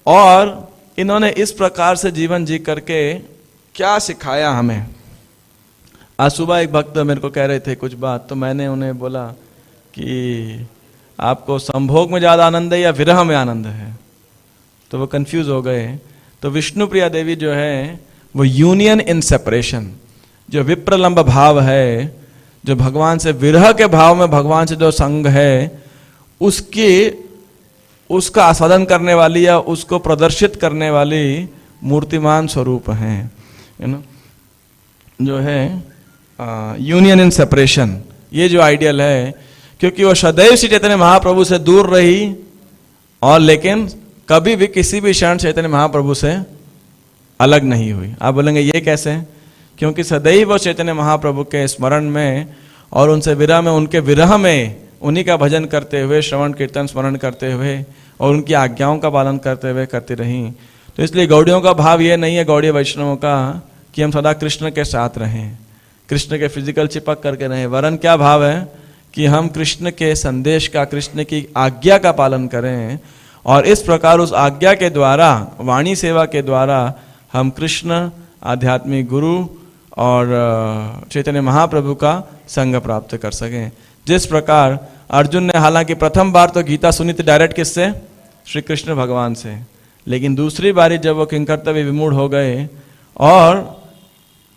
और इन्होंने इस प्रकार से जीवन जी करके क्या सिखाया हमें। आज सुबह एक भक्त मेरे को कह रहे थे कुछ बात, तो मैंने उन्हें बोला कि आपको संभोग में ज़्यादा आनंद है या विरह में आनंद है? तो वो कंफ्यूज हो गए। तो विष्णुप्रिया देवी जो है वो यूनियन इन सेपरेशन, जो विप्रलंब भाव है, जो भगवान से विरह के भाव में भगवान से जो संग है उसका आस्वादन करने वाली या उसको प्रदर्शित करने वाली मूर्तिमान स्वरूप हैं, यू नो, जो है यूनियन इन सेपरेशन, ये जो आइडियल है। क्योंकि वो सदैव श्री चैतन्य महाप्रभु से दूर रही और लेकिन कभी भी किसी भी क्षण चैतन्य महाप्रभु से अलग नहीं हुई। आप बोलेंगे ये कैसे? क्योंकि सदैव वो चैतन्य महाप्रभु के स्मरण में और उनसे विरह में, उनके विरह में उन्हीं का भजन करते हुए, श्रवण कीर्तन स्मरण करते हुए और उनकी आज्ञाओं का पालन करते हुए करती रहीं। तो इसलिए गौड़ियों का भाव ये नहीं है, गौड़ीय वैष्णवों का, कि हम सदा कृष्ण के साथ रहें, कृष्ण के फिजिकल चिपक करके रहें। वरन क्या भाव है कि हम कृष्ण के संदेश का, कृष्ण की आज्ञा का पालन करें और इस प्रकार उस आज्ञा के द्वारा, वाणी सेवा के द्वारा हम कृष्ण, आध्यात्मिक गुरु और चैतन्य महाप्रभु का संग प्राप्त कर सकें। जिस प्रकार अर्जुन ने हालांकि प्रथम बार तो गीता सुनी थी डायरेक्ट किससे? श्री कृष्ण भगवान से, लेकिन दूसरी बारी जब वो किंकर्तव्य विमूढ़ हो गए और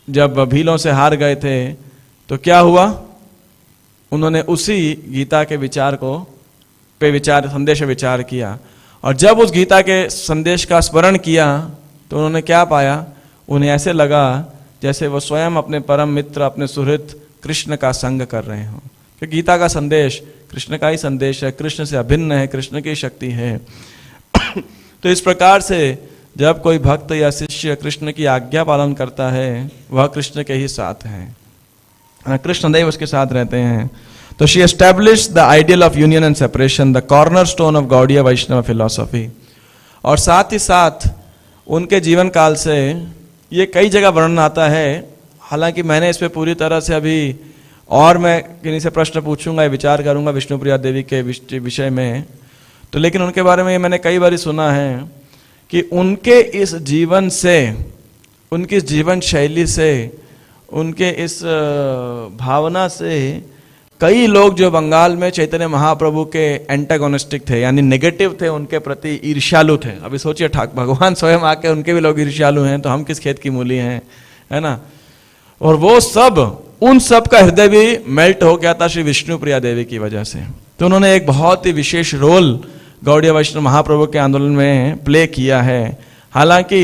जब भीलों से हार गए थे तो क्या हुआ? उन्होंने उसी गीता के विचार को संदेश विचार किया और जब उस गीता के संदेश का स्मरण किया तो उन्होंने क्या पाया? उन्हें ऐसे लगा जैसे वो स्वयं अपने परम मित्र, अपने सुहृद कृष्ण का संग कर रहे हों। कि गीता का संदेश कृष्ण का ही संदेश है, कृष्ण से अभिन्न है, कृष्ण की शक्ति है। तो इस प्रकार से जब कोई भक्त या शिष्य कृष्ण की आज्ञा पालन करता है वह कृष्ण के ही साथ है, कृष्णदेव उसके साथ रहते हैं। तो she established the ideal of union and separation, the cornerstone of Gaudiya Vaishnava philosophy. और साथ ही साथ उनके जीवन काल से ये कई जगह वर्णन आता है। हालांकि मैंने इस पर पूरी तरह से अभी, और मैं किन्हीं से प्रश्न पूछूंगा, विचार करूंगा विष्णुप्रिया देवी के विषय में, तो लेकिन उनके बारे में मैंने कई बार सुना है कि उनके इस जीवन से, उनकी इस जीवन शैली से, उनके इस भावना से कई लोग जो बंगाल में चैतन्य महाप्रभु के एंटागोनिस्टिक थे, यानी नेगेटिव थे, उनके प्रति ईर्ष्यालु थे। अभी सोचिए, भगवान स्वयं आके उनके भी लोग ईर्ष्यालु हैं, तो हम किस खेत की मूली हैं, है ना। और वो सब, उन सब का हृदय भी मेल्ट हो गया था श्री विष्णुप्रिया देवी की वजह से। तो उन्होंने एक बहुत ही विशेष रोल गौड़ीय वैष्णव महाप्रभु के आंदोलन में प्ले किया है। हालांकि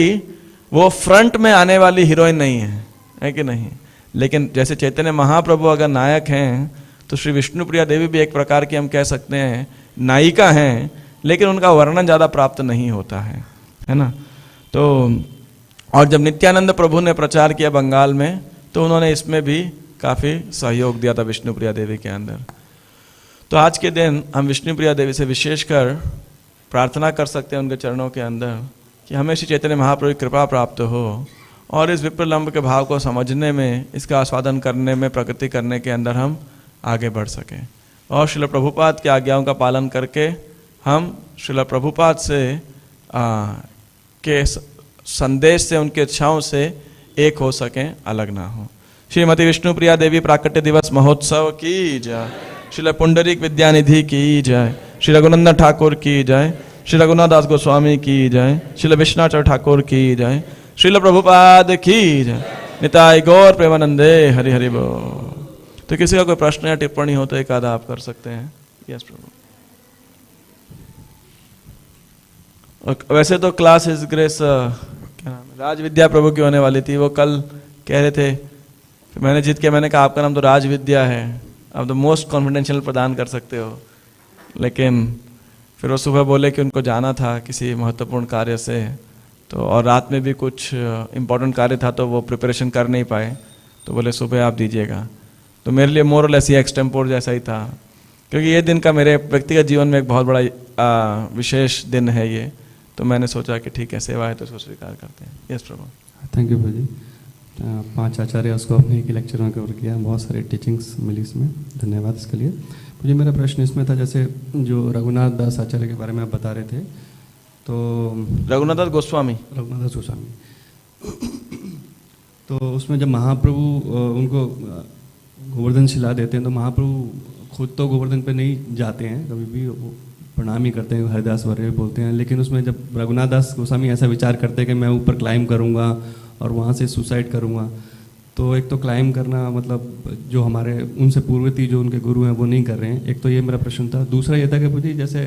वो फ्रंट में आने वाली हीरोइन नहीं है कि नहीं, लेकिन जैसे चैतन्य महाप्रभु अगर नायक हैं तो श्री विष्णुप्रिया देवी भी एक प्रकार की हम कह सकते हैं नायिका हैं, लेकिन उनका वर्णन ज़्यादा प्राप्त नहीं होता है ना। तो और जब नित्यानंद प्रभु ने प्रचार किया बंगाल में, तो उन्होंने इसमें भी काफ़ी सहयोग दिया था विष्णुप्रिया देवी के अंदर। तो आज के दिन हम विष्णुप्रिया देवी से विशेषकर प्रार्थना कर सकते हैं उनके चरणों के अंदर कि हमें श्री चैतन्य महाप्रभु की कृपा प्राप्त हो और इस विप्रलंब के भाव को समझने में, इसका आस्वादन करने में, प्रकृति करने के अंदर हम आगे बढ़ सकें और श्रील प्रभुपाद की आज्ञाओं का पालन करके हम श्रील प्रभुपाद से के संदेश से, उनके इच्छाओं से एक हो सकें, अलग ना हो। श्रीमती विष्णुप्रिया देवी प्राकट्य दिवस महोत्सव की जय। श्री पुंडरीक विद्यानिधि की जय। श्री रघुनंदन ठाकुर की जय। श्री रघुनाथ दास गोस्वामी की जय। श्री विश्वनाथ ठाकुर की जय। श्रील प्रभुपाद की जय। निताय गौर प्रेमानंदे हरि हरि बोल। तो किसी का कोई प्रश्न या टिप्पणी हो तो एक आधा आप कर सकते हैं। यस प्रभु। वैसे तो क्लास इस ग्रेस क्या नाम है, राज विद्या प्रभु की होने वाली थी। वो कल कह रहे थे, मैंने जीत के मैंने कहा आपका नाम तो राज विद्या है, आप तो मोस्ट कॉन्फिडेंशियल प्रदान कर सकते हो। लेकिन फिर वो सुबह बोले कि उनको जाना था किसी महत्वपूर्ण कार्य से, तो और रात में भी कुछ इम्पोर्टेंट कार्य था तो वो प्रिपरेशन कर नहीं पाए, तो बोले सुबह आप दीजिएगा। तो मेरे लिए मोर और लेस ये एक्सटेम्पोर जैसा ही था, क्योंकि ये दिन का मेरे व्यक्तिगत जीवन में एक बहुत बड़ा विशेष दिन है ये। तो मैंने सोचा कि ठीक है, सेवा है तो इसको स्वीकार करते हैं। Yes Prabhu. थैंक यू भाजी। 5 आचार्य उसको अपने एक लेक्चर में कवर किया, बहुत सारी टीचिंग्स मिली इसमें, धन्यवाद इसके लिए। मुझे मेरा प्रश्न इसमें था, जैसे जो रघुनाथ दास आचार्य के बारे में आप बता रहे थे, तो रघुनाथ दास गोस्वामी तो उसमें जब महाप्रभु उनको गोवर्धन शिला देते हैं, तो महाप्रभु खुद तो गोवर्धन पे नहीं जाते हैं कभी भी, वो प्रणाम ही करते हैं, हरिदास वर्य बोलते हैं। लेकिन उसमें जब रघुनाथ दास गोस्वामी ऐसा विचार करते हैं कि मैं ऊपर क्लाइम करूँगा और वहाँ से सुसाइड करूँगा, तो एक तो क्लाइम करना मतलब जो हमारे उनसे पूर्ववर्ती जो उनके गुरु हैं वो नहीं कर रहे हैं, एक तो ये मेरा प्रश्न था। दूसरा ये था कि पूछिए, जैसे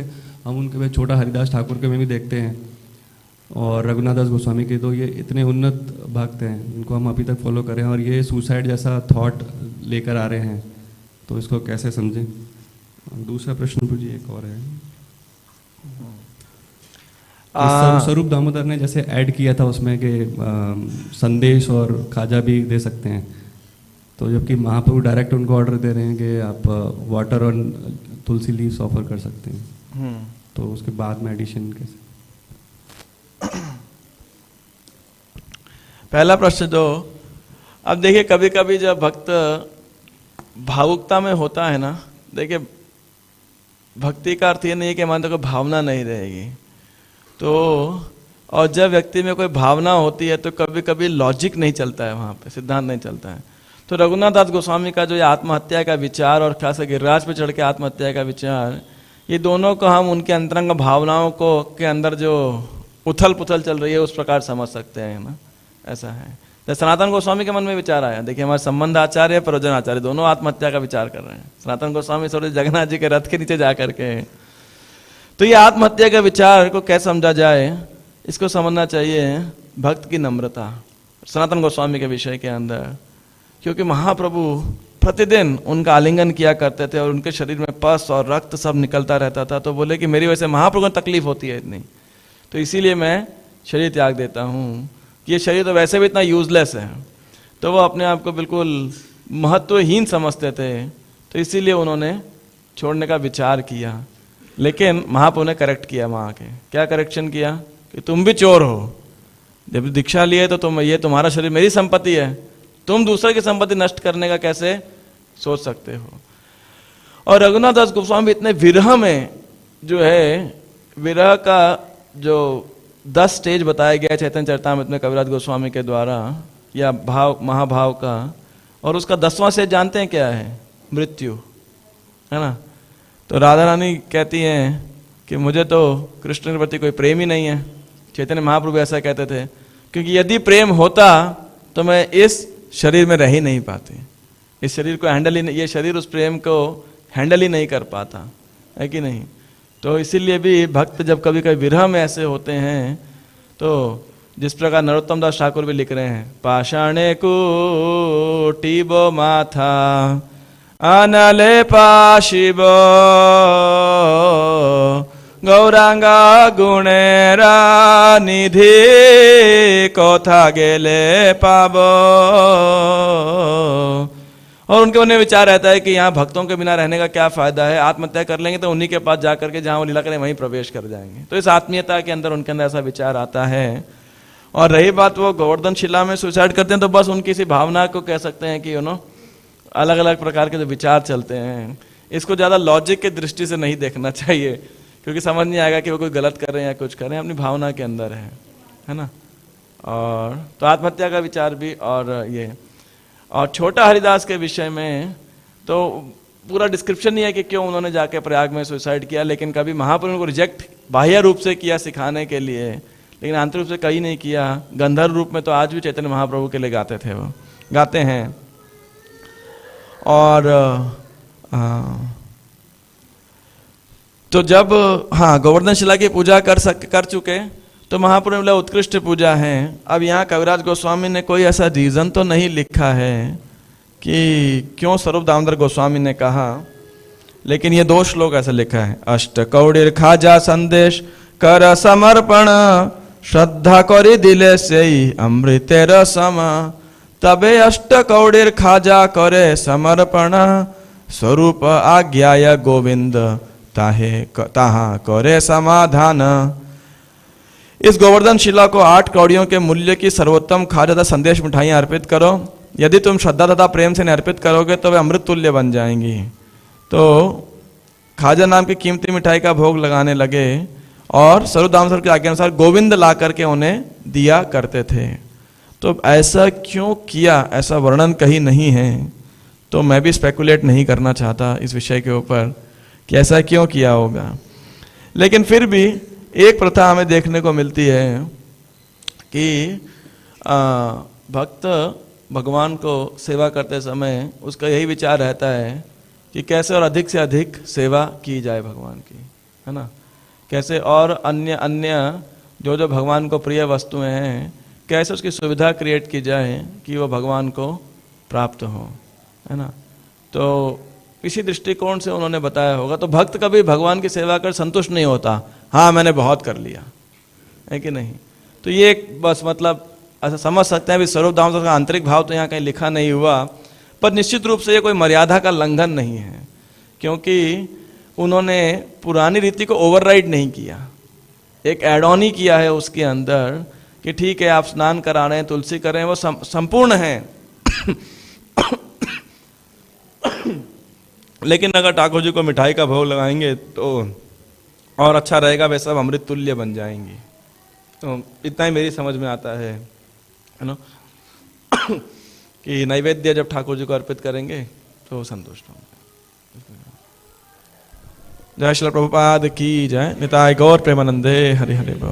हम उनके में छोटा हरिदास ठाकुर के में भी देखते हैं और रघुनाथ दास गोस्वामी के, तो ये इतने उन्नत भक्त हैं जिनको हम अभी तक फॉलो करें, और ये सुसाइड जैसा थॉट लेकर आ रहे हैं, तो इसको कैसे समझें। दूसरा प्रश्न पूछिए एक और है, स्वरूप दामोदर ने जैसे ऐड किया था उसमें कि संदेश और खाजा भी दे सकते हैं, तो जबकि महाप्रभु डायरेक्ट उनको ऑर्डर दे रहे हैं कि आप वाटर और तुलसी लीव्स ऑफर कर सकते हैं, तो उसके बाद में एडिशन कैसे। पहला प्रश्न तो अब देखिए, कभी कभी जब भक्त भावुकता में होता है ना, देखिए भक्ति का अर्थ ये नहीं है कि हमारे को भावना नहीं रहेगी, तो और जब व्यक्ति में कोई भावना होती है तो कभी कभी लॉजिक नहीं चलता है, वहाँ पे सिद्धांत नहीं चलता है। तो रघुनाथ दास गोस्वामी का जो ये आत्महत्या का विचार और खास गिरिराज पे चढ़ के आत्महत्या का विचार, ये दोनों को हम उनके अंतरंग भावनाओं को के अंदर जो उथल पुथल चल रही है उस प्रकार समझ सकते हैं ना, ऐसा है। जैसे सनातन गोस्वामी के मन में विचार आया, देखिए हमारे संबंध आचार्य प्रयोजन आचार्य दोनों आत्महत्या का विचार कर रहे हैं। सनातन गोस्वामी थोड़े जगन्नाथ जी के रथ के नीचे जा करके, तो ये आत्महत्या के विचार को कैसे समझा जाए, इसको समझना चाहिए भक्त की नम्रता सनातन गोस्वामी के विषय के अंदर, क्योंकि महाप्रभु प्रतिदिन उनका आलिंगन किया करते थे और उनके शरीर में पस और रक्त सब निकलता रहता था। तो बोले कि मेरी वजह से महाप्रभु को तकलीफ होती है इतनी, तो इसीलिए मैं शरीर त्याग देता हूँ। ये शरीर तो वैसे भी इतना यूजलेस है, तो वो अपने आप को बिल्कुल महत्वहीन समझते थे, तो इसीलिए उन्होंने छोड़ने का विचार किया। लेकिन महाप्रभु ने करेक्ट किया, वहाँ के क्या करेक्शन किया कि तुम भी चोर हो, जब दीक्षा लिए तो तुम, ये तुम्हारा शरीर मेरी संपत्ति है, तुम दूसरे की संपत्ति नष्ट करने का कैसे सोच सकते हो। और रघुनाथ दास गोस्वामी इतने विरह में जो है, विरह का जो 10 स्टेज बताया गया चैतन्य चरितामृत में कविराज गोस्वामी के द्वारा, या भाव महाभाव का, और उसका 10वां स्टेज जानते हैं क्या है, मृत्यु, है ना। तो राधा रानी कहती हैं कि मुझे तो कृष्ण के प्रति कोई प्रेम ही नहीं है। चैतन्य महाप्रभु ऐसा कहते थे, क्योंकि यदि प्रेम होता तो मैं इस शरीर में रह ही नहीं पाती, इस शरीर को हैंडल ही नहीं, ये शरीर उस प्रेम को हैंडल ही नहीं कर पाता, है कि नहीं। तो इसीलिए भी भक्त जब कभी कभी विरह में ऐसे होते हैं, तो जिस प्रकार नरोत्तम दास ठाकुर भी लिख रहे हैं, पाषाणे कुटीबो माथा अनले पाशिबो गौरांगा गुणेरा निधि कोथा गेले पाबो। और उनके मन में विचार रहता है कि यहाँ भक्तों के बिना रहने का क्या फायदा है, आत्महत्या कर लेंगे तो उन्हीं के पास जाकर के जहाँ वो लीला करें वहीं प्रवेश कर जाएंगे। तो इस आत्मीयता के अंदर उनके अंदर ऐसा विचार आता है। और रही बात वो गोवर्धन शिला में सुसाइड करते हैं तो बस उनकी इसी भावना को कह सकते हैं कि अलग अलग प्रकार के जो विचार चलते हैं, इसको ज़्यादा लॉजिक के दृष्टि से नहीं देखना चाहिए, क्योंकि समझ नहीं आएगा कि वो कोई गलत कर रहे हैं या कुछ कर रहे हैं, अपनी भावना के अंदर है ना। और तो आत्महत्या का विचार भी और ये। और छोटा हरिदास के विषय में तो पूरा डिस्क्रिप्शन नहीं है कि क्यों उन्होंने जाके प्रयाग में सुसाइड किया, लेकिन कभी महाप्रभु को रिजेक्ट बाह्य रूप से किया सिखाने के लिए, लेकिन आंतरिक रूप से कहीं नहीं किया। गंधर्व रूप में तो आज भी चैतन्य महाप्रभु के लिए गाते थे, वो गाते हैं। और तो जब गोवर्धन शिला की पूजा कर चुके तो महाप्रभु ने बोला उत्कृष्ट पूजा है। अब यहाँ कविराज गोस्वामी ने कोई ऐसा रीजन तो नहीं लिखा है कि क्यों स्वरूप दामोदर गोस्वामी ने कहा, लेकिन ये 2 श्लोक ऐसा लिखा है। अष्ट कौड़िर खाजा संदेश कर समर्पण श्रद्धा करी दिले से अमृतेर सम तबे अष्ट कौड़िर खाजा करे समर्पण स्वरूप आज्ञाय गोविंद ताहा करे समाधान। इस गोवर्धन शिला को 8 कौड़ियों के मूल्य की सर्वोत्तम खाजा तथा संदेश मिठाइयाँ अर्पित करो। यदि तुम श्रद्धा तथा प्रेम से अर्पित करोगे तो वे अमृत तुल्य बन जाएंगी। तो खाजा नाम की कीमती मिठाई का भोग लगाने लगे और स्वरूप दामोदर की आज्ञा अनुसार गोविंद ला करके उन्हें दिया करते थे। तो ऐसा क्यों किया, ऐसा वर्णन कहीं नहीं है, तो मैं भी स्पेकुलेट नहीं करना चाहता इस विषय के ऊपर कि ऐसा क्यों किया होगा। लेकिन फिर भी एक प्रथा हमें देखने को मिलती है कि भक्त भगवान को सेवा करते समय उसका यही विचार रहता है कि कैसे और अधिक से अधिक सेवा की जाए भगवान की, है ना। कैसे और अन्य अन्य जो जो भगवान को प्रिय वस्तुएं हैं, कैसे उसकी सुविधा क्रिएट की जाए कि वो भगवान को प्राप्त हो, है ना। तो इसी दृष्टिकोण से उन्होंने बताया होगा। तो भक्त कभी भगवान की सेवा कर संतुष्ट नहीं होता, हाँ मैंने बहुत कर लिया, है कि नहीं। तो ये बस मतलब ऐसा समझ सकते हैं भी स्वरूप दामोदर का आंतरिक भाव तो यहाँ कहीं लिखा नहीं हुआ, पर निश्चित रूप से ये कोई मर्यादा का लंघन नहीं है, क्योंकि उन्होंने पुरानी रीति को ओवरराइड नहीं किया, एक एड ऑन ही किया है उसके अंदर कि ठीक है आप स्नान करा रहे हैं, तुलसी कर रहे हैं, वो संपूर्ण है। लेकिन अगर ठाकुर जी को मिठाई का भोग लगाएंगे तो और अच्छा रहेगा, वे सब अमृत तुल्य बन जाएंगी। तो इतना ही मेरी समझ में आता है ना, कि नैवेद्य जब ठाकुर जी को अर्पित करेंगे तो संतुष्ट होंगे। जय श्री प्रभुपाद की जय। निताय गौर प्रेमानंदे हरि हरि बोल।